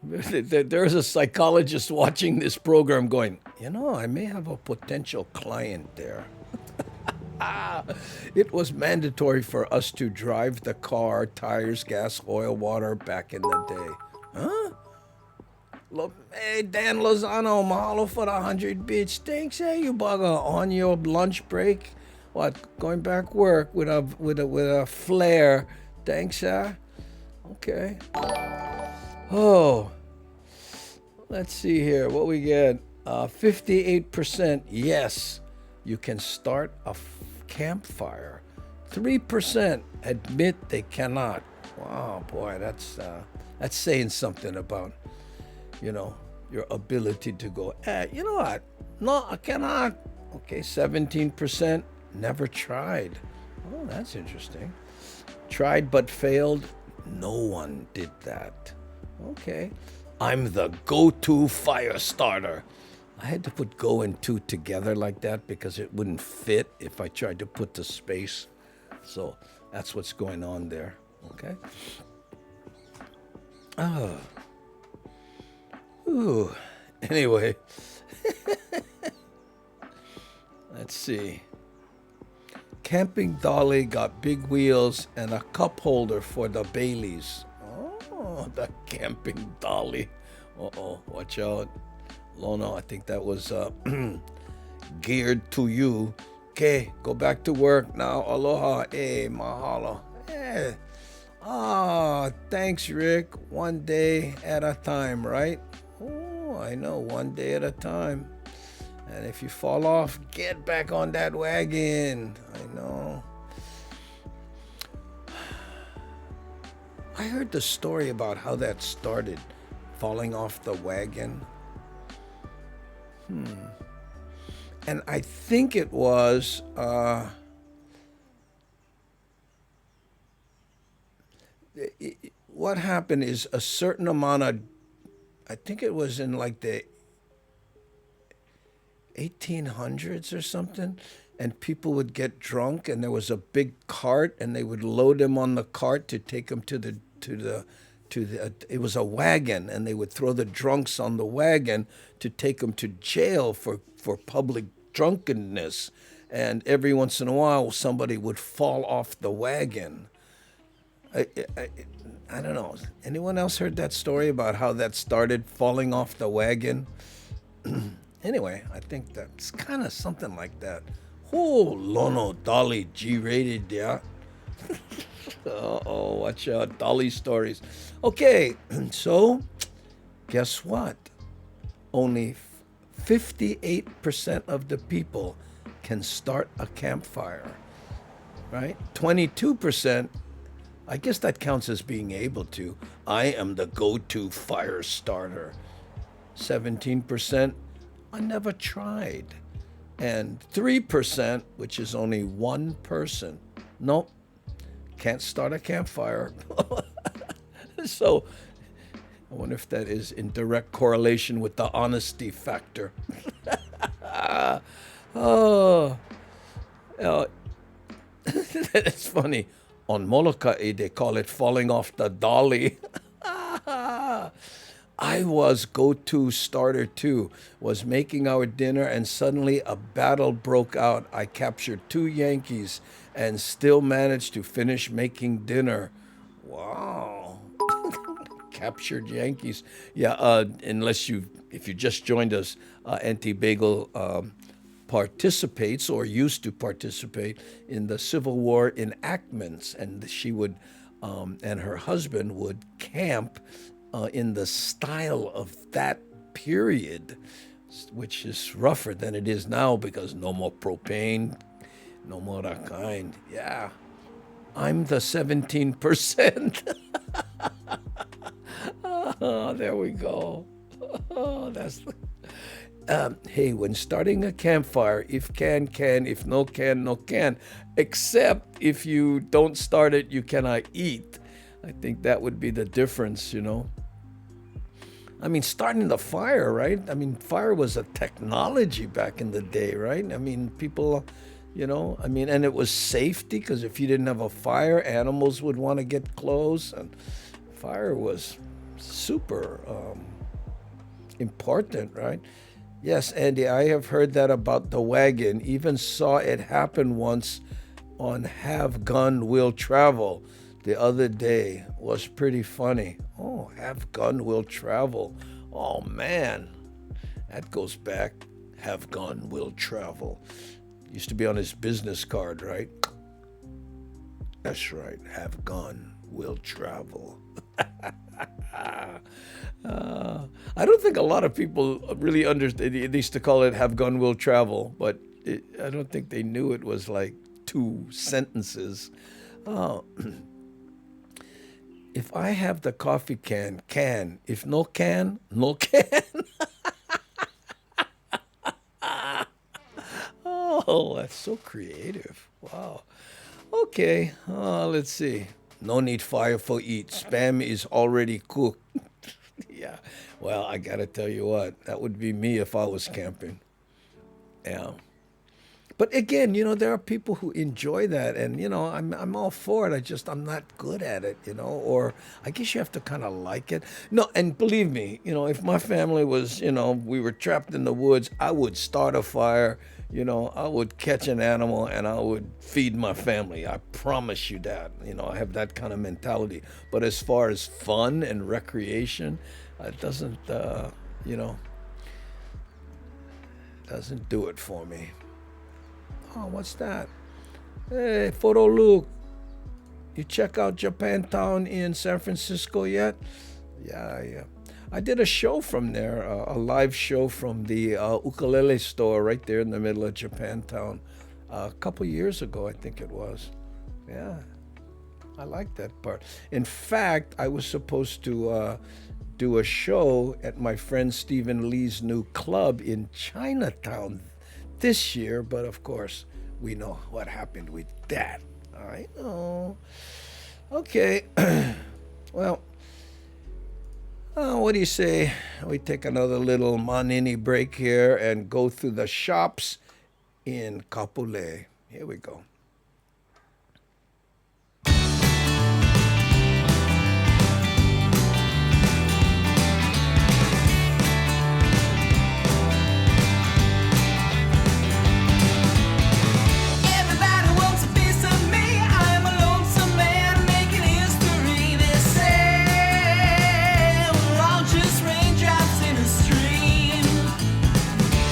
There's a psychologist watching this program going, I may have a potential client there. It was mandatory for us to drive the car, tires, gas, oil, water back in the day. Huh? Hey, Dan Lozano, mahalo for the 100 bits. Thanks, you bugger. On your lunch break, going back work with a flare. Thanks, Okay. Oh, let's see here. What we get? 58% yes. You can start a campfire. 3% admit they cannot. Wow, boy, that's saying something about, your ability to go, you know what? No, I cannot. Okay, 17% never tried. Oh, that's interesting. Tried but failed. No one did that. Okay. I'm the go-to fire starter. I had to put go and to together like that because it wouldn't fit if I tried to put the space. So that's what's going on there. Okay. Oh. Ooh. Anyway. Let's see. Camping dolly got big wheels and a cup holder for the Baileys. Oh, the camping dolly. Uh-oh, watch out. Lono, I think that was geared to you. Okay, go back to work now. Aloha. Hey, mahalo. Hey. Thanks, Rick. One day at a time, right? Oh, I know, one day at a time. And if you fall off, get back on that wagon. I know. I heard the story about how that started, falling off the wagon. And I think it was what happened is a certain amount of, I think it was in like the 1800s or something, and people would get drunk, and there was a big cart, and they would load them on the cart to take them to the it was a wagon, and they would throw the drunks on the wagon to take them to jail for public drunkenness. And every once in a while, somebody would fall off the wagon. I don't know. Anyone else heard that story about how that started, falling off the wagon? Anyway, I think that's kind of something like that. Oh, Lono, Dolly, G-rated, yeah. Uh-oh, watch out, Dolly stories. Okay, so guess what? Only 58% of the people can start a campfire, right? 22%, I guess that counts as being able to. I am the go-to fire starter. 17%, I never tried. And 3%, which is only one person, nope, can't start a campfire. So I wonder if that is in direct correlation with the honesty factor. It's funny. On Molokai, they call it falling off the dolly. I was go-to starter too, was making our dinner, and suddenly a battle broke out. I captured 2 Yankees and still managed to finish making dinner. Wow. Captured Yankees. Yeah, if you just joined us, Auntie Bagel participates or used to participate in the Civil War enactments, and she would, and her husband would camp in the style of that period, which is rougher than it is now because no more propane, No more kind. Yeah. I'm the 17%. Oh, there we go. Oh, that's. Hey, when starting a campfire, if can, if no can, no can. Except if you don't start it, you cannot eat. I think that would be the difference, you know. I mean, starting the fire, right? I mean, fire was a technology back in the day, right? I mean, people, you know, I mean, and it was safety because if you didn't have a fire, animals would want to get close. And fire was super important, right? Yes, Andy, I have heard that about the wagon. Even saw it happen once on Have Gun Will Travel the other day. Was pretty funny. Oh, Have Gun Will Travel. Oh, man. That goes back. Have Gun Will Travel. Used to be on his business card, right? That's right. Have Gun Will Travel. I don't think a lot of people really understand. They used to call it "Have Gun Will Travel," but I don't think they knew it was like 2 sentences. If I have the coffee can, can. If no can, no can. Oh, that's so creative. Wow. Okay, let's see. No need fire for eat. Spam is already cooked. Yeah. Well, I got to tell you what, that would be me if I was camping. Yeah. But again, you know, there are people who enjoy that, and you know, I'm all for it. I'm not good at it, you know, or I guess you have to kind of like it. No, and believe me, you know, if my family was, you know, we were trapped in the woods, I would start a fire, you know, I would catch an animal and I would feed my family. I promise you that. You know, I have that kind of mentality. But as far as fun and recreation, it doesn't, you know, doesn't do it for me. Oh, what's that? Hey, Photo Luke. You check out Japantown in San Francisco yet? Yeah. I did a show from there, a live show from the ukulele store right there in the middle of Japantown a couple years ago, I think it was. Yeah, I like that part. In fact, I was supposed to do a show at my friend Stephen Lee's new club in Chinatown this year, but of course, we know what happened with that. All right. Oh, okay. Well, what do you say? We take another little Manini break here and go through the shops in Kapolei. Here we go.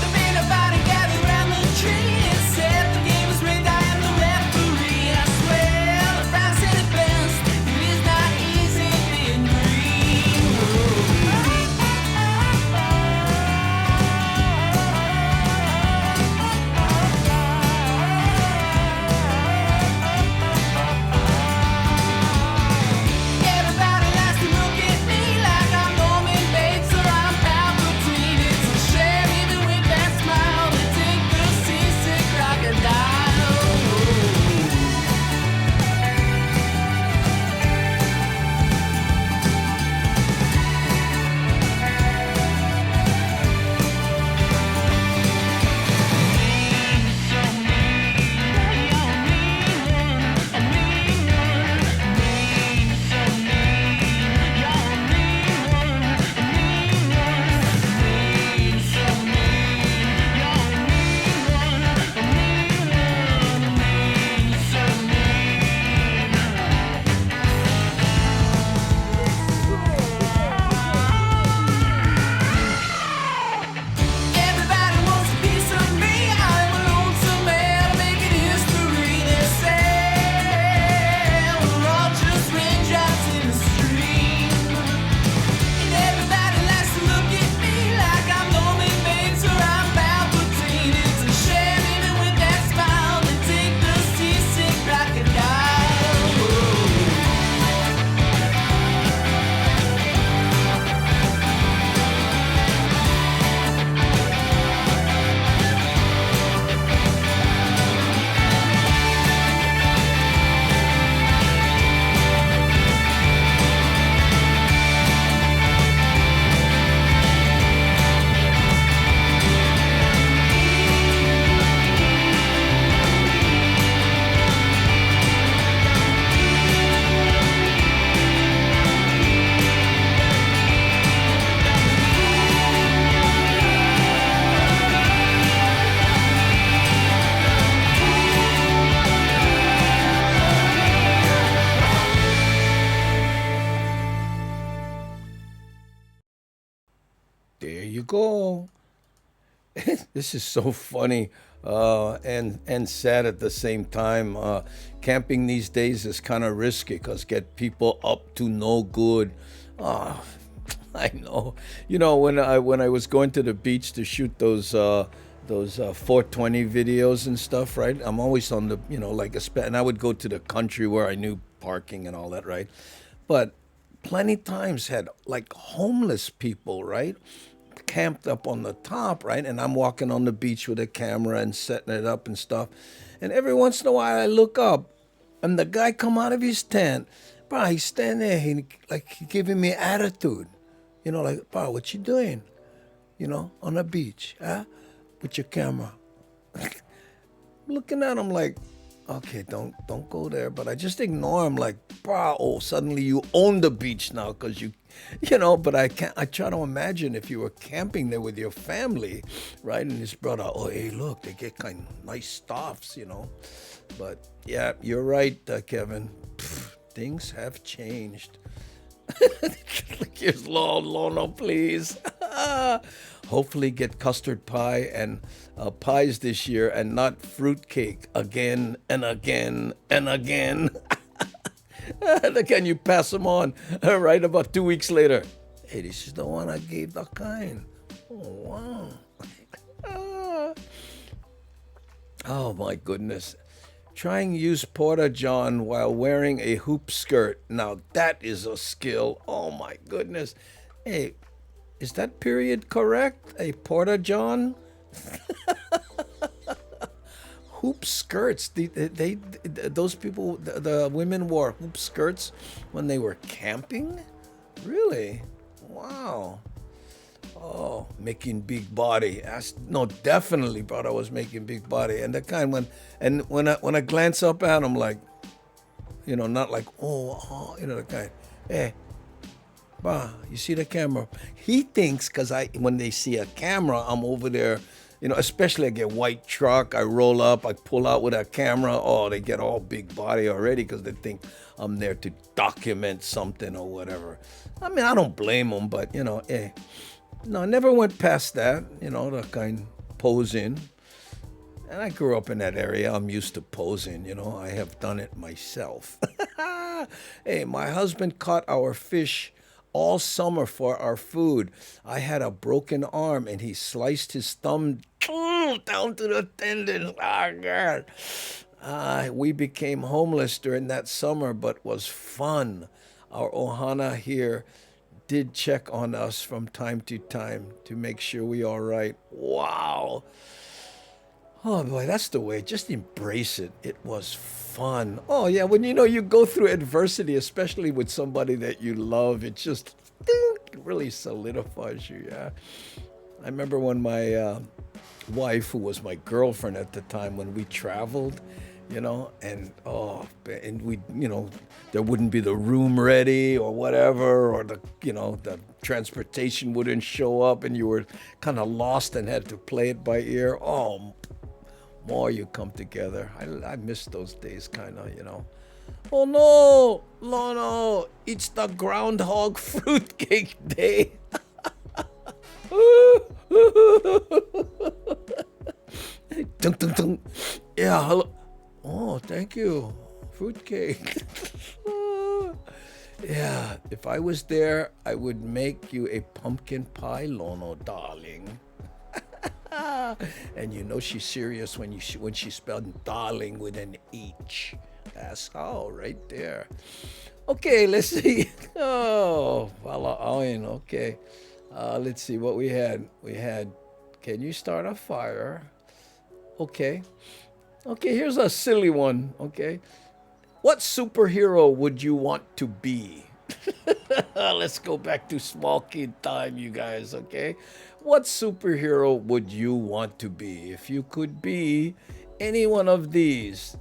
The bit about it gathered round the tree and said the game was rigged, I am the There you go. This is so funny and sad at the same time. Camping these days is kind of risky because get people up to no good. Ah, I know. You know, when I was going to the beach to shoot those 420 videos and stuff, right? I'm always on the, and I would go to the country where I knew parking and all that, right? But plenty times had like homeless people, right? Camped up on the top, right? And I'm walking on the beach with a camera and setting it up and stuff. And every once in a while I look up and the guy come out of his tent. Bro, he's standing there, he giving me attitude. Like, bro, what you doing? On the beach, huh? With your camera. Looking at him like, okay, don't go there. But I just ignore him like, bro, suddenly you own the beach now because but I try to imagine if you were camping there with your family, right? And his brother, hey, look, they get kind of nice stuffs, But yeah, you're right, Kevin. Things have changed. Here's Lono, please. Hopefully get custard pie and pies this year and not fruitcake again and again and again. Can you pass them on? Right about 2 weeks later. Hey, this is the one I gave the kind. Oh, wow. Oh, my goodness. Trying to use Porta John while wearing a hoop skirt. Now, that is a skill. Oh, my goodness. Hey, is that period correct? A Porta John? Hoop skirts. Those people, the women wore hoop skirts when they were camping? Really? Wow. Oh, making big body. No, definitely, brother, I was making big body. And the kind when I glance up at him, like, not like, the kind, hey, bah, you see the camera? He thinks because when they see a camera, I'm over there. Especially I get white truck, I roll up, I pull out with a camera. Oh, they get all big body already because they think I'm there to document something or whatever. I mean, I don't blame them, but, No, I never went past that, the kind posing. And I grew up in that area. I'm used to posing, I have done it myself. Hey, my husband caught our fish all summer for our food. I had a broken arm and he sliced his thumb down to the tendon. Oh, God. We became homeless during that summer, but was fun. Our Ohana here did check on us from time to time to make sure we all right. Wow. Oh boy, that's the way. Just embrace it. It was fun. Oh yeah, when you go through adversity, especially with somebody that you love, it just really solidifies you. Yeah. I remember when my wife, who was my girlfriend at the time, when we traveled, and we, there wouldn't be the room ready or whatever, or the transportation wouldn't show up and you were kind of lost and had to play it by ear. Oh, more you come together. I miss those days kind of, Oh no, Lono, it's the groundhog fruitcake day. Dun, dun, dun. Yeah, hello. Oh, thank you. Fruitcake. Yeah, if I was there, I would make you a pumpkin pie, Lono, darling. And she's serious when she spelled darling with an H. That's how, right there. Okay, let's see. Oh, Valaoin. Okay. Let's see what we had. We had, can you start a fire? Okay. Okay, here's a silly one. Okay. What superhero would you want to be? Let's go back to small kid time, you guys, okay? What superhero would you want to be? If you could be any one of these,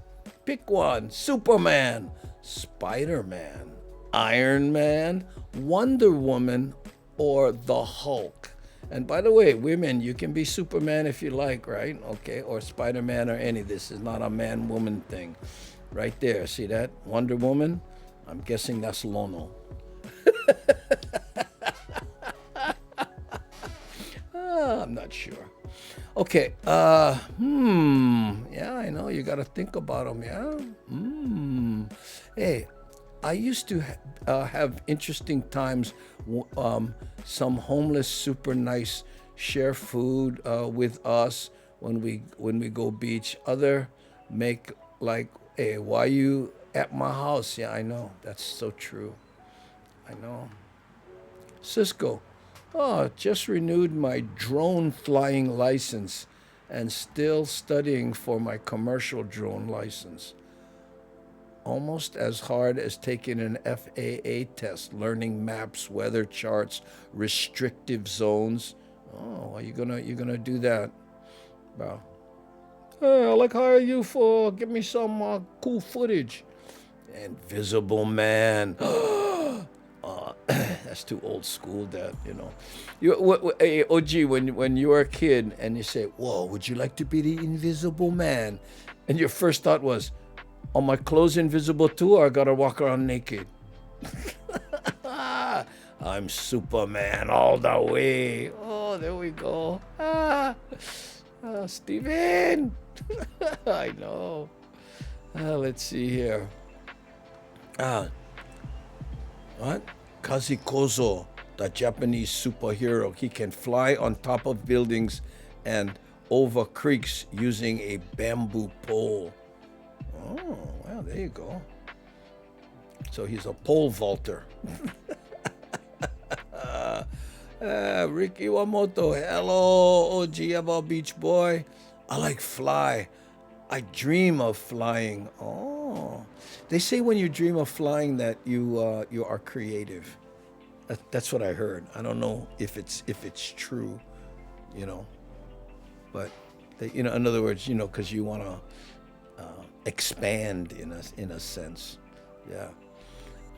pick one. Superman, Spider-Man, Iron Man, Wonder Woman, or the Hulk. And by the way, women, you can be Superman if you like, right? Okay, or Spider-Man or any. This is not a man-woman thing. Right there, see that? Wonder Woman? I'm guessing that's Lono. I'm not sure. Okay. Yeah, I know. You got to think about them. Yeah. Hey, I used to have interesting times. Some homeless, super nice, share food with us when we go beach. Other make like, hey, why you at my house? Yeah, I know. That's so true. I know. Cisco, oh, just renewed my drone flying license and still studying for my commercial drone license. Almost as hard as taking an FAA test, learning maps, weather charts, restrictive zones. Oh, you gonna do that? Well, hey, I'd like hire you for give me some cool footage. Invisible Man. That's too old school, Dad. Hey, OG, when you were a kid and you say, "Whoa, would you like to be the Invisible Man?" and your first thought was, "Are my clothes invisible too, or I gotta walk around naked?" I'm Superman all the way. Oh, there we go. Steven. I know. Let's see here. What? Kazikozo, the Japanese superhero. He can fly on top of buildings and over creeks using a bamboo pole. Oh, well, there you go. So he's a pole vaulter. Ricky Wamoto, hello, OG Beach Boy. I like fly. I dream of flying. Oh, they say when you dream of flying that you are creative. That's what I heard. I don't know if it's true, but in other words, because you want to expand in a sense. Yeah.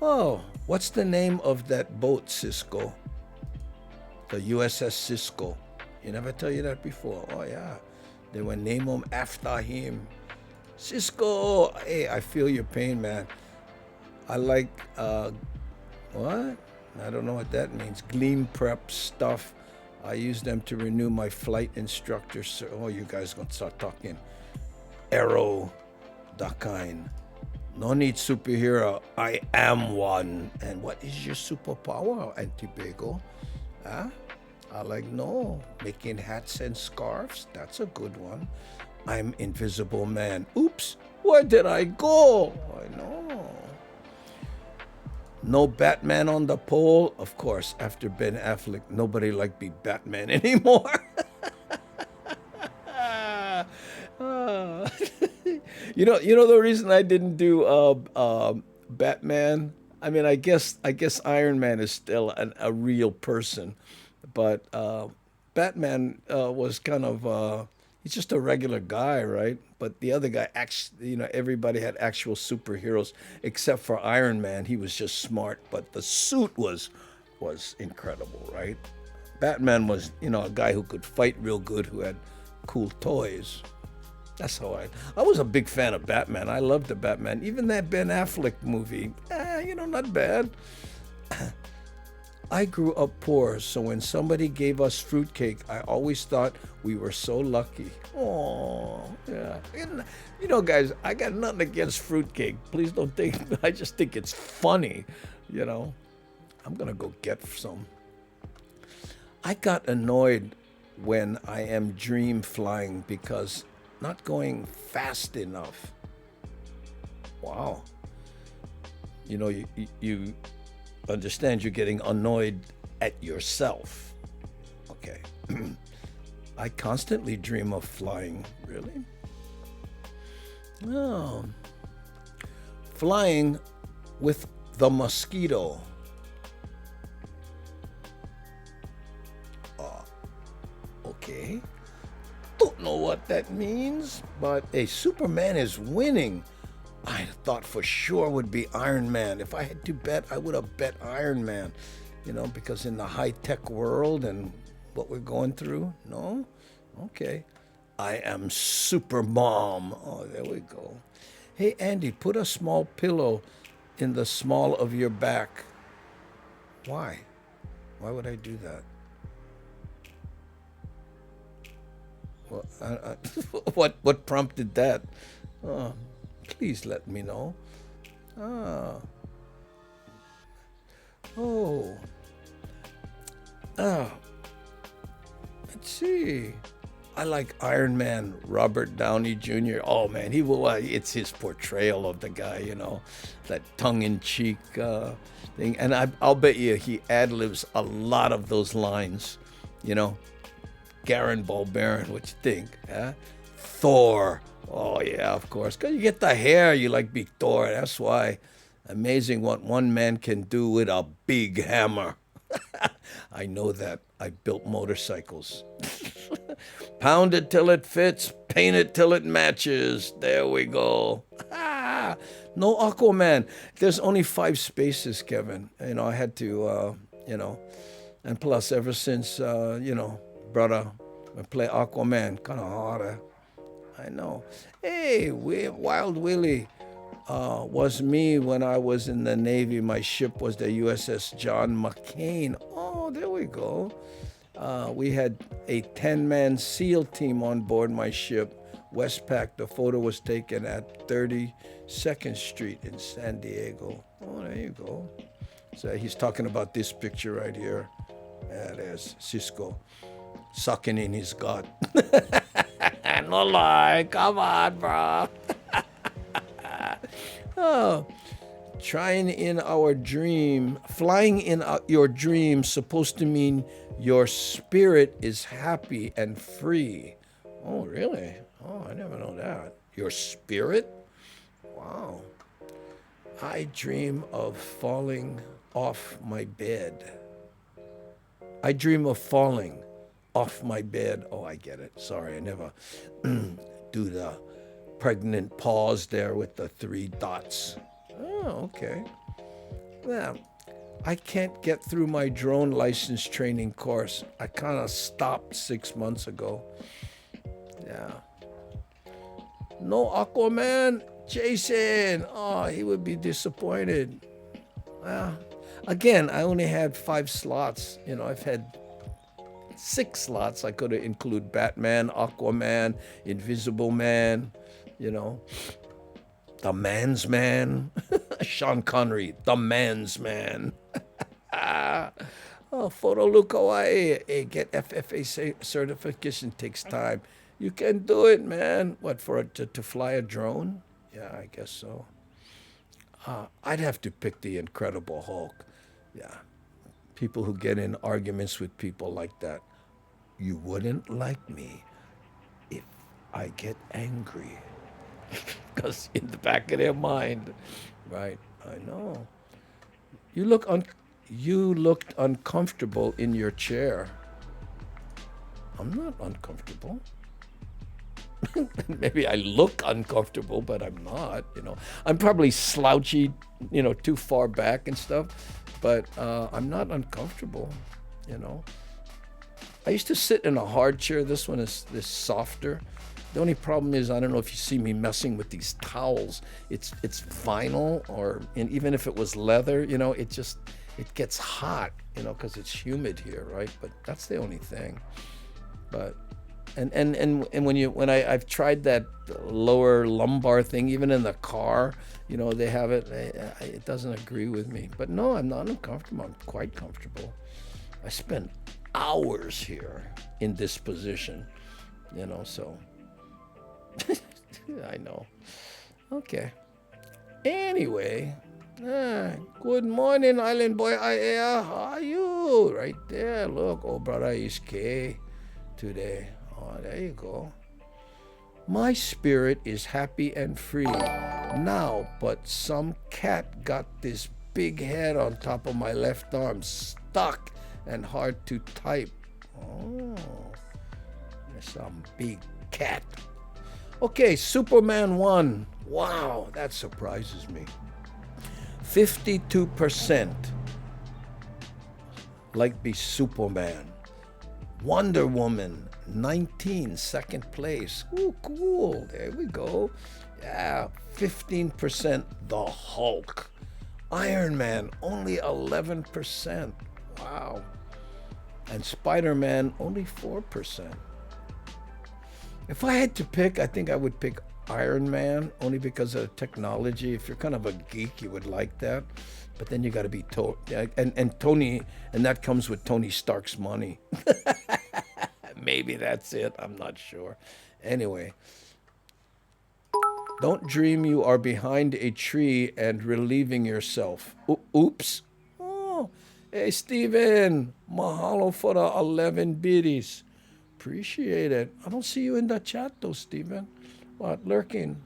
Oh, what's the name of that boat, Cisco? The USS Cisco. You never tell you that before. Oh yeah. They would name him after him. Cisco. Hey, I feel your pain, man. I like what? I don't know what that means. Gleam prep stuff. I use them to renew my flight instructor. Oh, you guys gonna start talking. Arrow, that kind. No need superhero. I am one. And what is your superpower, Antibago? Huh? I like, no. Making hats and scarves. That's a good one. I'm Invisible Man. Oops. Where did I go? I know. No Batman on the pole. Of course, after Ben Affleck, nobody like be Batman anymore. You know the reason I didn't do Batman. I mean, I guess Iron Man is still a real person, but Batman was kind of he's just a regular guy, right? But the other guy, actually, everybody had actual superheroes except for Iron Man. He was just smart, but the suit was incredible, right? Batman was a guy who could fight real good, who had cool toys. That's how I was a big fan of Batman. I loved the Batman. Even that Ben Affleck movie, not bad. I grew up poor, so when somebody gave us fruitcake, I always thought we were so lucky. Oh, yeah. Guys, I got nothing against fruitcake. Please don't think, I just think it's funny, I'm going to go get some. I got annoyed when I am dream flying because not going fast enough. Wow. You understand you're getting annoyed at yourself. Okay. I constantly dream of flying. Really? Oh. Flying with the mosquito. Okay. Don't know what that means, but Superman is winning. I thought for sure would be Iron Man. If I had to bet, I would have bet Iron Man, because in the high-tech world and what we're going through, no? Okay. I am Super Mom. Oh, there we go. Hey, Andy, put a small pillow in the small of your back. Why? Why would I do that? What prompted that? Oh, please let me know. Ah. Oh. Ah. Let's see. I like Iron Man, Robert Downey Jr. Oh man, he will. It's his portrayal of the guy, that tongue-in-cheek thing. And I'll bet you he ad-libs a lot of those lines. Garen Bulbaran, what you think? Huh? Thor. Oh yeah, of course. Cause you get the hair, you like big Thor. That's why. Amazing what one man can do with a big hammer. I know that. I built motorcycles. Pound it till it fits, paint it till it matches. There we go. No Aquaman. There's only 5 spaces, Kevin. I had to, and plus ever since, brother, I play Aquaman, kind of harder. I know. Hey, Wild Willie. Was me when I was in the Navy. My ship was the USS John McCain. Oh, there we go. We had a 10-man SEAL team on board my ship, Westpac. The photo was taken at 32nd Street in San Diego. Oh, there you go. So he's talking about this picture right here. There's Cisco sucking in his gut. No lie. Come on, bro. Oh, flying in your dream, supposed to mean your spirit is happy and free. Oh, really? Oh, I never know that. Your spirit? Wow. I dream of falling off my bed. I dream of falling off my bed. Oh, I get it. Sorry, I never do the pregnant pause there with the 3 dots. Oh, okay. Yeah, I can't get through my drone license training course. I kind of stopped 6 months ago. Yeah. No Aquaman? Jason! Oh, he would be disappointed. Well, again, I only had 5 slots. I've had 6 slots. I could include Batman, Aquaman, Invisible Man, the Man's Man. Sean Connery, the Man's Man. Photo look Hawaii. Hey, get FFA certification takes time. You can do it, man. What, to fly a drone? Yeah, I guess so. I'd have to pick the Incredible Hulk. Yeah. People who get in arguments with people like that. You wouldn't like me if I get angry. Because in the back of their mind, right? I know. You looked uncomfortable in your chair. I'm not uncomfortable. Maybe I look uncomfortable, but I'm not. I'm probably slouchy, too far back and stuff. But I'm not uncomfortable. I used to sit in a hard chair. This one is this softer. The only problem is, I don't know if you see me messing with these towels. It's vinyl, and even if it was leather, it gets hot, because it's humid here, right? But that's the only thing. But and when I've tried that lower lumbar thing, even in the car, they have it. It doesn't agree with me. But no, I'm not uncomfortable. I'm quite comfortable. I spend hours here in this position, so. I know. Okay. Anyway, good morning, Island Boy. How are you? Right there. Look, oh brother is K today. Oh, there you go. My spirit is happy and free now, but some cat got this big head on top of my left arm, stuck and hard to type. Oh, there's some big cat. Okay, Superman 1. Wow, that surprises me. 52% like be Superman. Wonder Woman, 19, second place. Ooh, cool. There we go. Yeah, 15% the Hulk. Iron Man, only 11%. Wow. And Spider-Man, only 4%. If I had to pick, I think I would pick Iron Man, only because of the technology. If you're kind of a geek, you would like that. But then you got to be and Tony, and that comes with Tony Stark's money. Maybe that's it. I'm not sure. Anyway, don't dream you are behind a tree and relieving yourself. Oops. Oh, hey, Steven. Mahalo for the 11 biddies. Appreciate it. I don't see you in the chat, though, Steven. What? Lurking.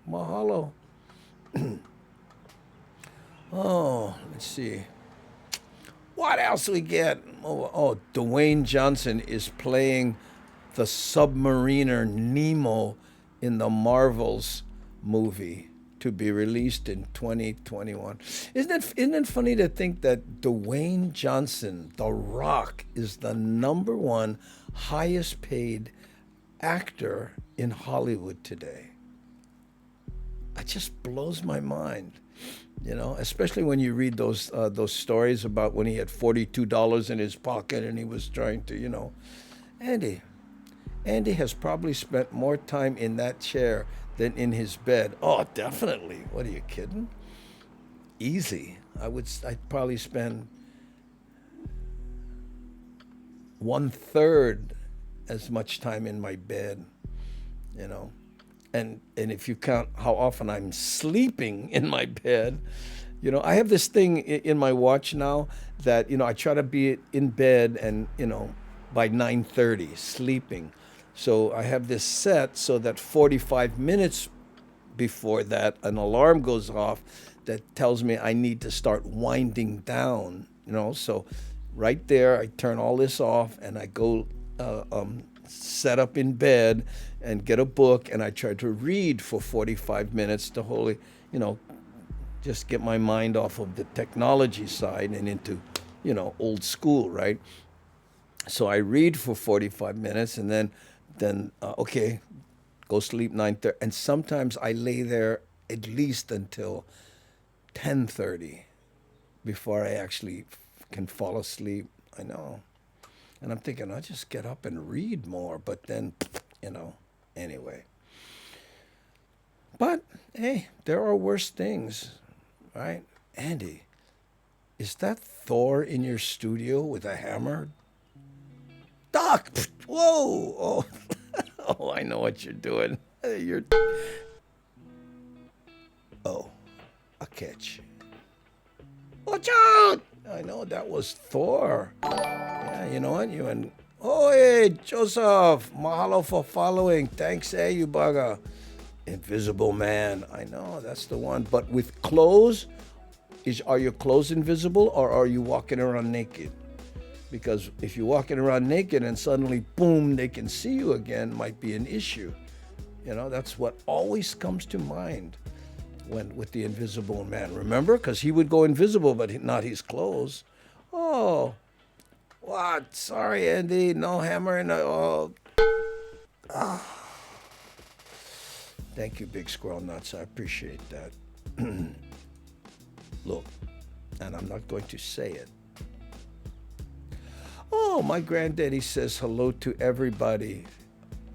Mahalo. Oh, let's see. What else we get? Oh, Dwayne Johnson is playing the submariner Nemo in the Marvels movie to be released in 2021. Isn't it funny to think that Dwayne Johnson, The Rock, is the #1 highest paid actor in Hollywood today? It just blows my mind. Especially when you read those stories about when he had $42 in his pocket and he was trying to, Andy has probably spent more time in that chair than in his bed. Oh, definitely. What, are you kidding? Easy. I'd probably spend 1/3 as much time in my bed, And if you count how often I'm sleeping in my bed, I have this thing in my watch now that, I try to be in bed and, by 9:30 sleeping. So I have this set so that 45 minutes before that, an alarm goes off that tells me I need to start winding down, So right there, I turn all this off and I go set up in bed and get a book, and I try to read for 45 minutes to wholly, just get my mind off of the technology side and into, old school, right? So I read for 45 minutes and then okay, go sleep 9:30. And sometimes I lay there at least until 10:30 before I actually can fall asleep. I know. And I'm thinking, I'll just get up and read more. But then, anyway. But, hey, there are worse things, right? Andy, is that Thor in your studio with a hammer? Doc! Whoa! Oh, oh, I know what you're doing. Oh, a catch. Watch out! I know that was Thor. Yeah, you know what? Oh, hey, Joseph. Mahalo for following. Thanks, you bugger. Invisible Man. I know, that's the one. But with clothes, are your clothes invisible or are you walking around naked? Because if you're walking around naked and suddenly, boom, they can see you again, might be an issue. That's what always comes to mind with the Invisible Man. Remember? Because he would go invisible, but not his clothes. Oh, what? Sorry, Andy. No hammer in the... Oh. Ah. Thank you, Big Squirrel Nuts. I appreciate that. Look, and I'm not going to say it. Oh, my granddaddy says hello to everybody.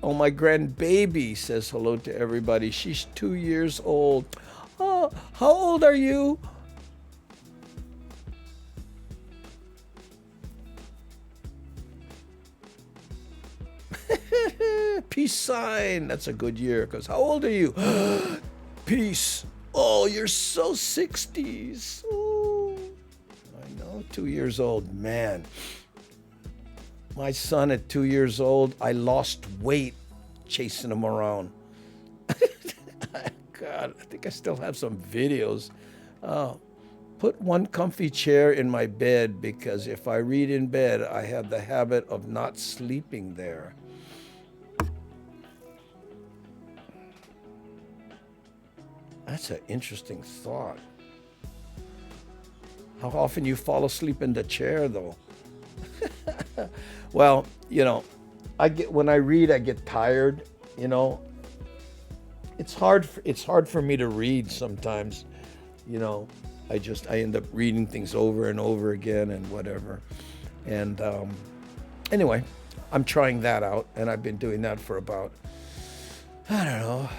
Oh, my grandbaby says hello to everybody. She's 2 years old. Oh, how old are you? Peace sign. That's a good year, because how old are you? Peace. Oh, you're so 60s. Oh, I know, 2 years old. Man, my son at 2 years old, I lost weight chasing him around. God, I think I still have some videos. Put one comfy chair in my bed, because if I read in bed, I have the habit of not sleeping there. That's an interesting thought. How often you fall asleep in the chair, though? Well, when I read, I get tired. It's hard for me to read sometimes. I end up reading things over and over again and whatever. And anyway, I'm trying that out, and I've been doing that for about I don't know,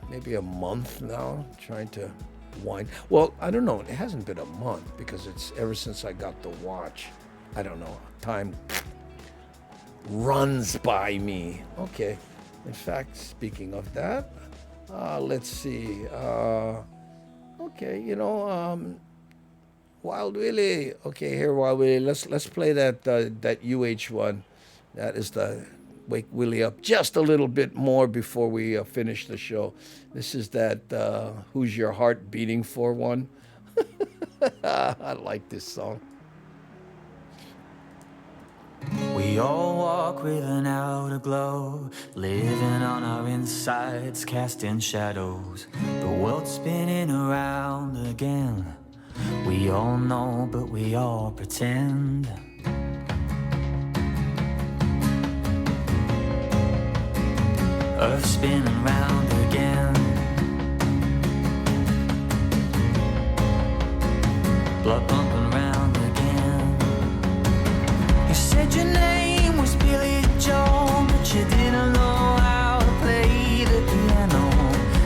maybe a month now, trying to wind. Well, I don't know. It hasn't been a month because it's ever since I got the watch. I don't know. Time runs by me. Okay. In fact, speaking of that, let's see. Okay, Wild Willie. Okay, here, Wild Willie. Let's play that UH one. That is the wake Willie up just a little bit more before we finish the show. This is that Who's Your Heart Beating For one. I like this song. We all walk with an outer glow, living on our insides, casting shadows. The world's spinning around again. We all know, but we all pretend. Earth spinning round again. Blood pumping round again. You said your name was Billy Joel, but you didn't know how to play the piano.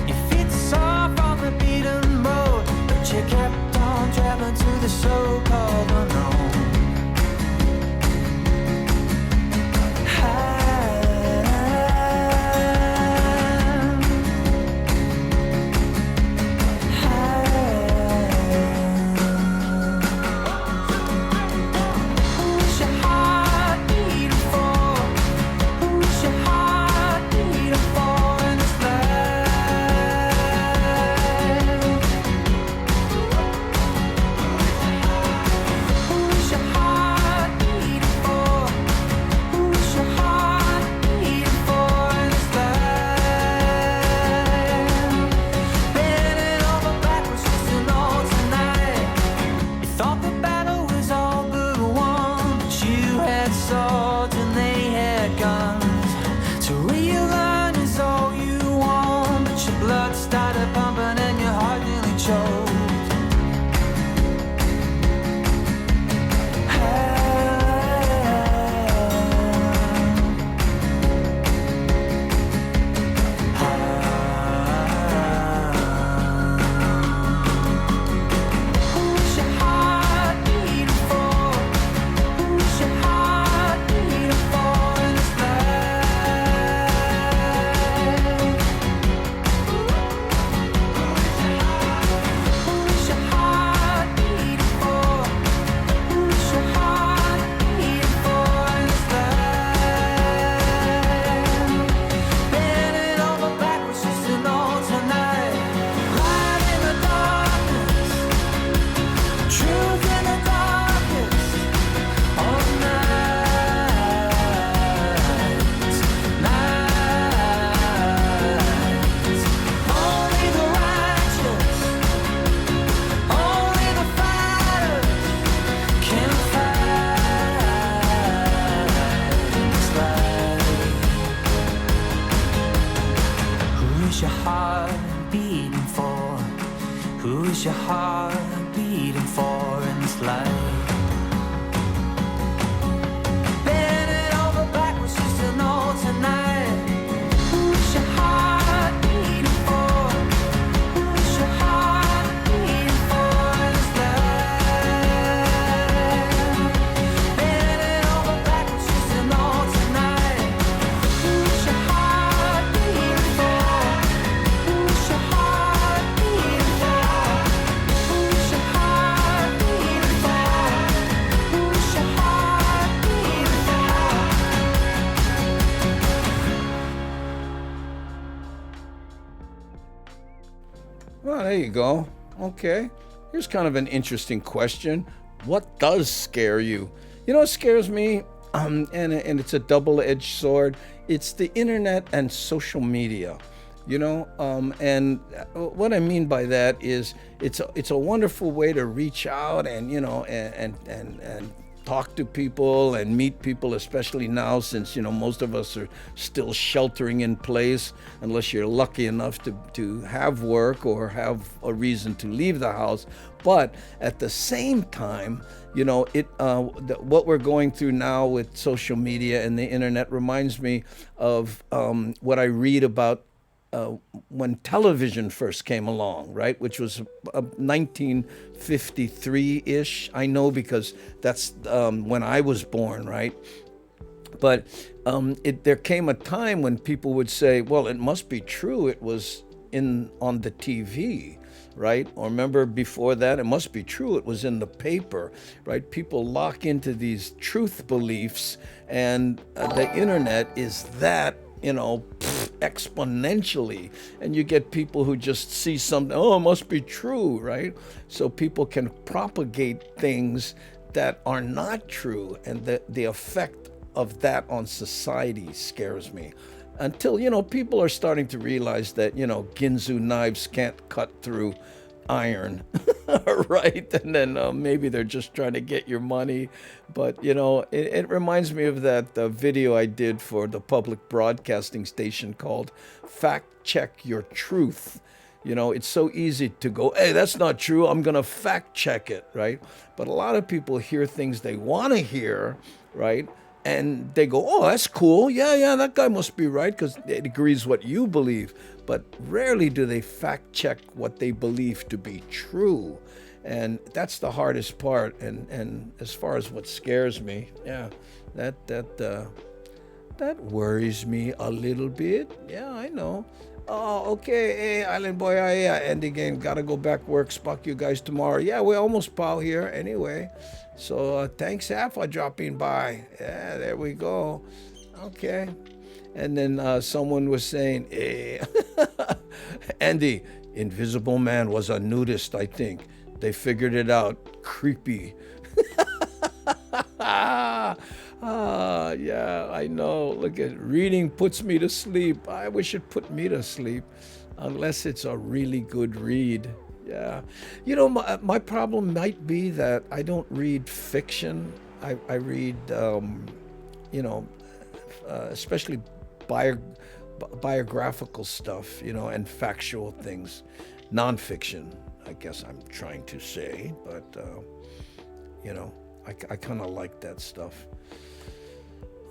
Your feet soft on the beaten road, but you kept on traveling to the so-called unknown. Well, there you go. Okay. Here's kind of an interesting question. What does scare you? You know what scares me? And it's a double-edged sword. It's the internet and social media. And what I mean by that is it's a wonderful way to reach out and and talk to people and meet people, especially now since most of us are still sheltering in place unless you're lucky enough to have work or have a reason to leave the house. But at the same time, what we're going through now with social media and the internet reminds me of what I read about when television first came along, right, which was 1953-ish. I know because that's when I was born, right? But there came a time when people would say, well, it must be true. It was on the TV, right? Or remember before that, it must be true. It was in the paper, right? People lock into these truth beliefs, and the internet is that, exponentially. And you get people who just see something, oh, it must be true, right? So people can propagate things that are not true, and the effect of that on society scares me. Until, people are starting to realize that, Ginzu knives can't cut through iron, right? And then maybe they're just trying to get your money. But, it reminds me of that video I did for the public broadcasting station called Fact Check Your Truth. It's so easy to go, hey, that's not true. I'm going to fact check it, right? But a lot of people hear things they want to hear, right? And they go, oh, that's cool. Yeah, that guy must be right because it agrees what you believe. But rarely do they fact check what they believe to be true. And that's the hardest part. And as far as what scares me, yeah, that worries me a little bit. Yeah, I know. Oh, okay. Hey, Island Boy, yeah, end the game. Gotta go back work. Spuck you guys tomorrow. Yeah, we're almost pal here anyway. So thanks, Al, for dropping by. Yeah, there we go. Okay. And then someone was saying, hey, Andy, Invisible Man was a nudist, I think. They figured it out. Creepy. Yeah, I know. Look at reading puts me to sleep. I wish it put me to sleep, unless it's a really good read. Yeah. My problem might be that I don't read fiction. I read, especially biographical stuff, and factual things. Nonfiction, I guess I'm trying to say. But, I kind of like that stuff.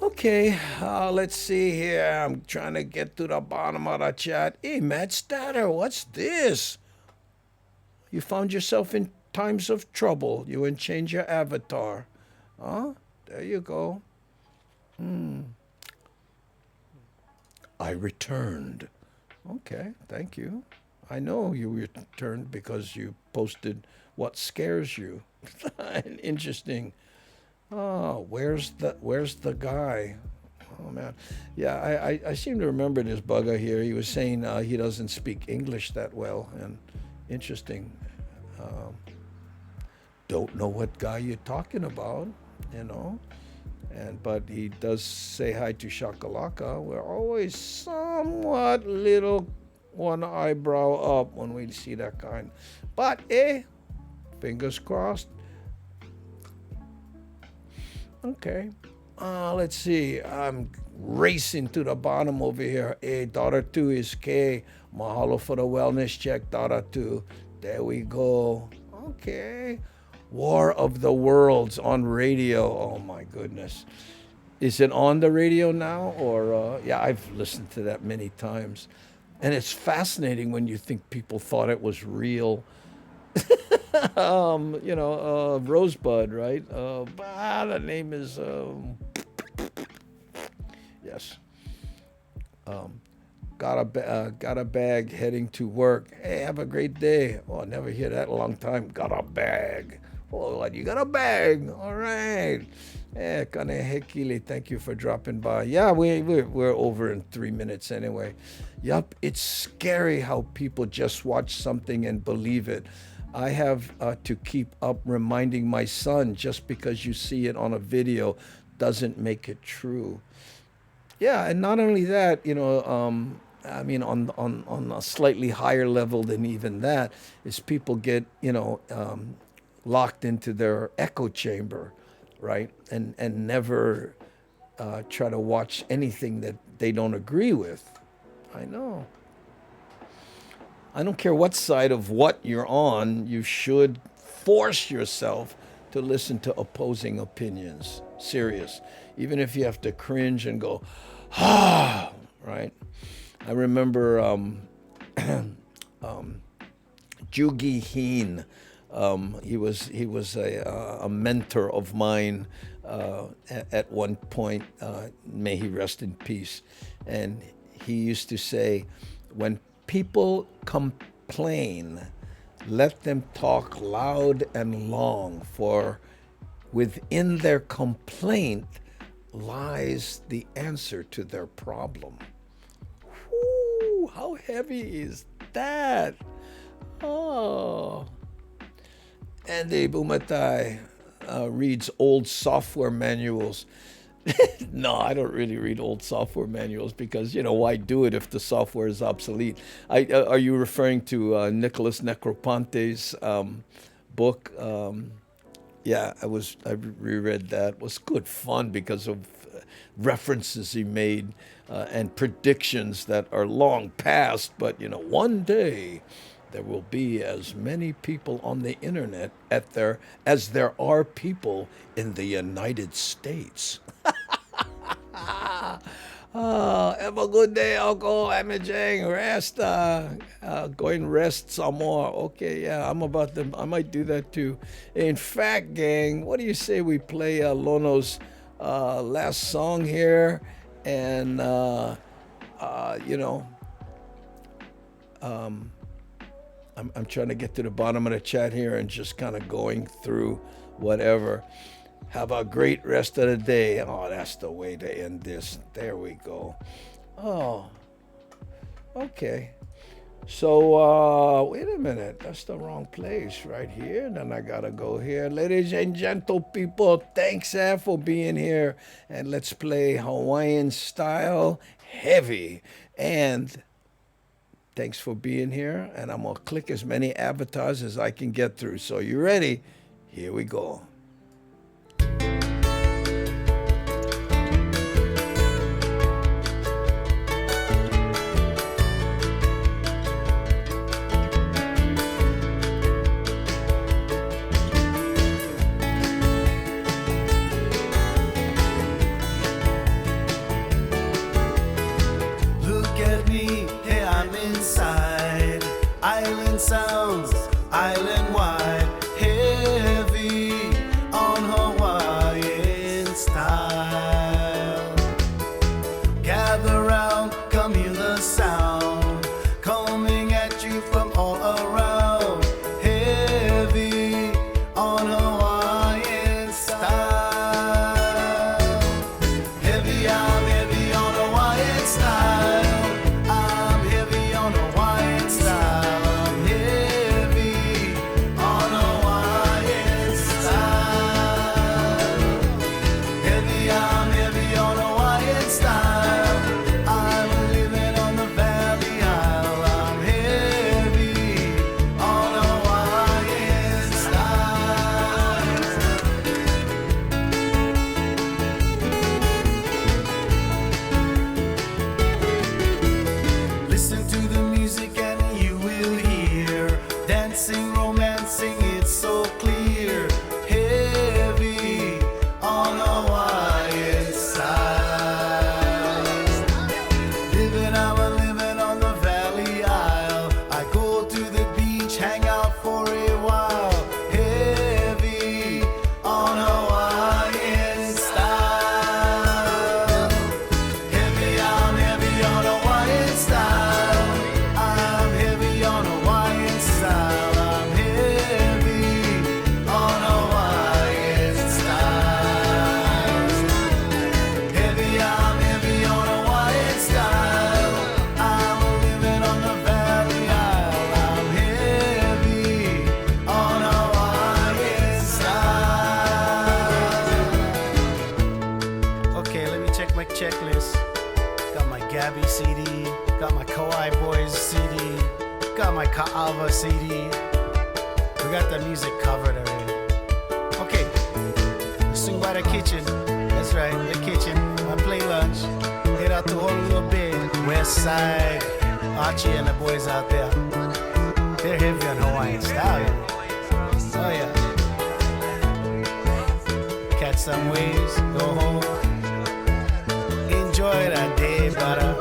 Okay, let's see here. I'm trying to get to the bottom of the chat. Hey, Matt Statter, what's this? You found yourself in times of trouble. You would change your avatar. Huh? There you go. I returned. Okay, thank you. I know you returned because you posted what scares you. Interesting. Oh, where's the guy? Oh man, yeah, I seem to remember this bugger here. He was saying he doesn't speak English that well, and interesting. Don't know what guy you're talking about, but he does say hi to Shakalaka. We're always somewhat little one eyebrow up when we see that kind, but fingers crossed. Okay. Let's see. I'm racing to the bottom over here. Daughter 2 is K. Mahalo for the wellness check, daughter 2. There we go. Okay. War of the Worlds on radio. Oh my goodness. Is it on the radio now? Or, yeah, I've listened to that many times. And it's fascinating when you think people thought it was real. Rosebud, right? The name is, yes. Got a bag heading to work. Hey, have a great day. Oh, I never hear that in a long time. Got a bag. Oh, you got a bag. All right. Kanehekili, thank you for dropping by. Yeah, we're over in 3 minutes anyway. Yup, it's scary how people just watch something and believe it. I have to keep up reminding my son just because you see it on a video doesn't make it true. Yeah, and not only that, I mean, on a slightly higher level than even that, is people get, locked into their echo chamber, right? And never try to watch anything that they don't agree with. I know. I don't care what side of what you're on, you should force yourself to listen to opposing opinions. Serious. Even if you have to cringe and go, right? I remember Jugi Heen. He was a mentor of mine at one point. May he rest in peace. And he used to say, when people complain, let them talk loud and long, for within their complaint lies the answer to their problem. Whoo, how heavy is that? Oh. Andy Bumatai reads old software manuals. No, I don't really read old software manuals because, why do it if the software is obsolete? Are you referring to Nicholas Negroponte's book? Yeah, I reread that. It was good fun because of references he made and predictions that are long past. But, one day there will be as many people on the internet as there are people in the United States. Have a good day, Uncle Amijang. Rest. Going rest some more. Okay, yeah, I might do that too. In fact, gang, what do you say we play Lono's last song here? And, I'm trying to get to the bottom of the chat here and just kind of going through whatever. Have a great rest of the day. Oh, that's the way to end this. There we go. Oh, okay. So, wait a minute. That's the wrong place right here. Then I got to go here. Ladies and gentle people, thanks for being here. And let's play Hawaiian style heavy. And thanks for being here. And I'm going to click as many avatars as I can get through. So, you ready? Here we go. Sounds island-wide, heavy on Hawaiian style. Gather round, come hear the sound coming at you from all around. Heavy on Hawaiian style. Heavy, I'm heavy on Hawaiian style. I'm heavy on Hawaiian style. Ka'ava CD. We got the music covered already. Okay, let's swing by the kitchen. That's right, the kitchen. I play lunch. Head out to Honolulu Bay, West Side. Archie and the boys out there. They're heavy on Hawaiian style. Oh yeah. Catch some waves, go home. Enjoy that day, brother.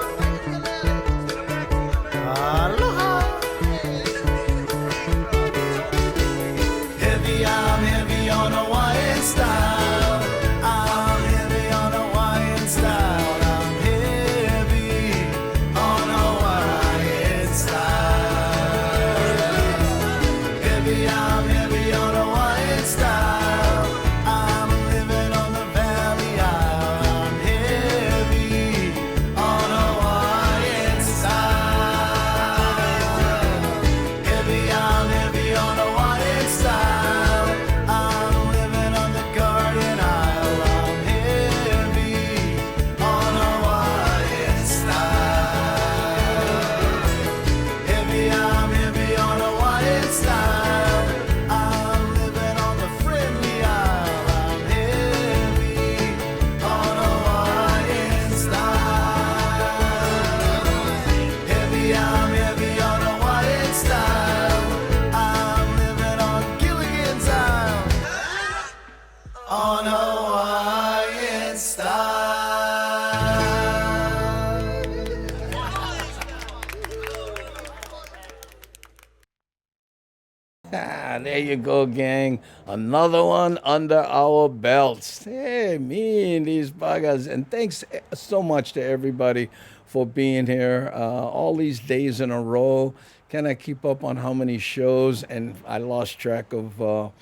There you go, gang. Another one under our belts. Hey, me and these buggers. And thanks so much to everybody for being here all these days in a row. Can I keep up on how many shows? And I lost track of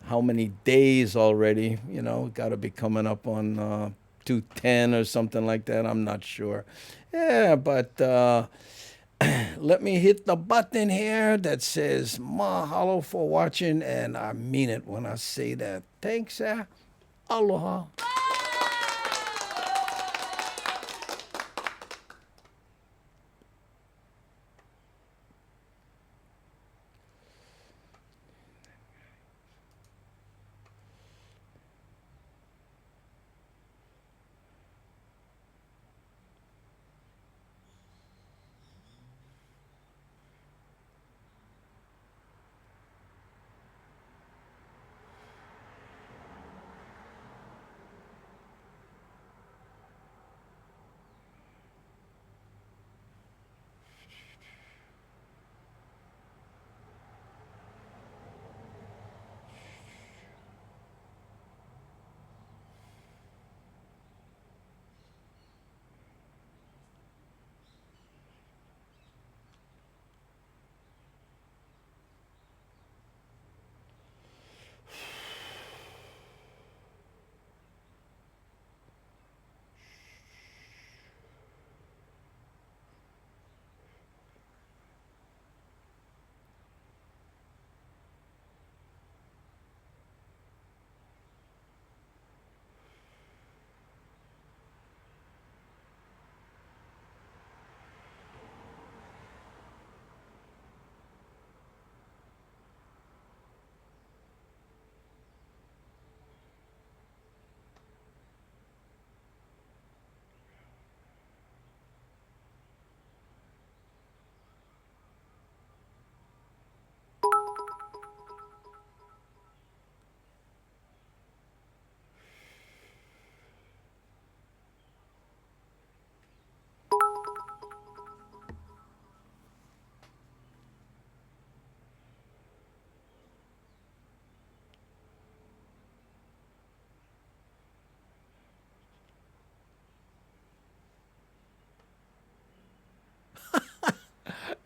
how many days already. You know, got to be coming up on 210 or something like that. I'm not sure. Yeah, but let me hit the button here that says mahalo for watching, and I mean it when I say that. Thanks, aloha.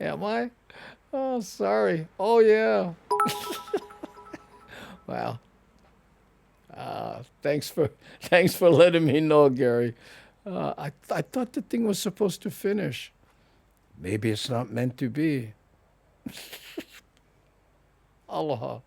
Am I? Oh, sorry. Oh, yeah. Wow. Thanks for thanks for letting me know, Gary. I thought the thing was supposed to finish. Maybe it's not meant to be. Aloha.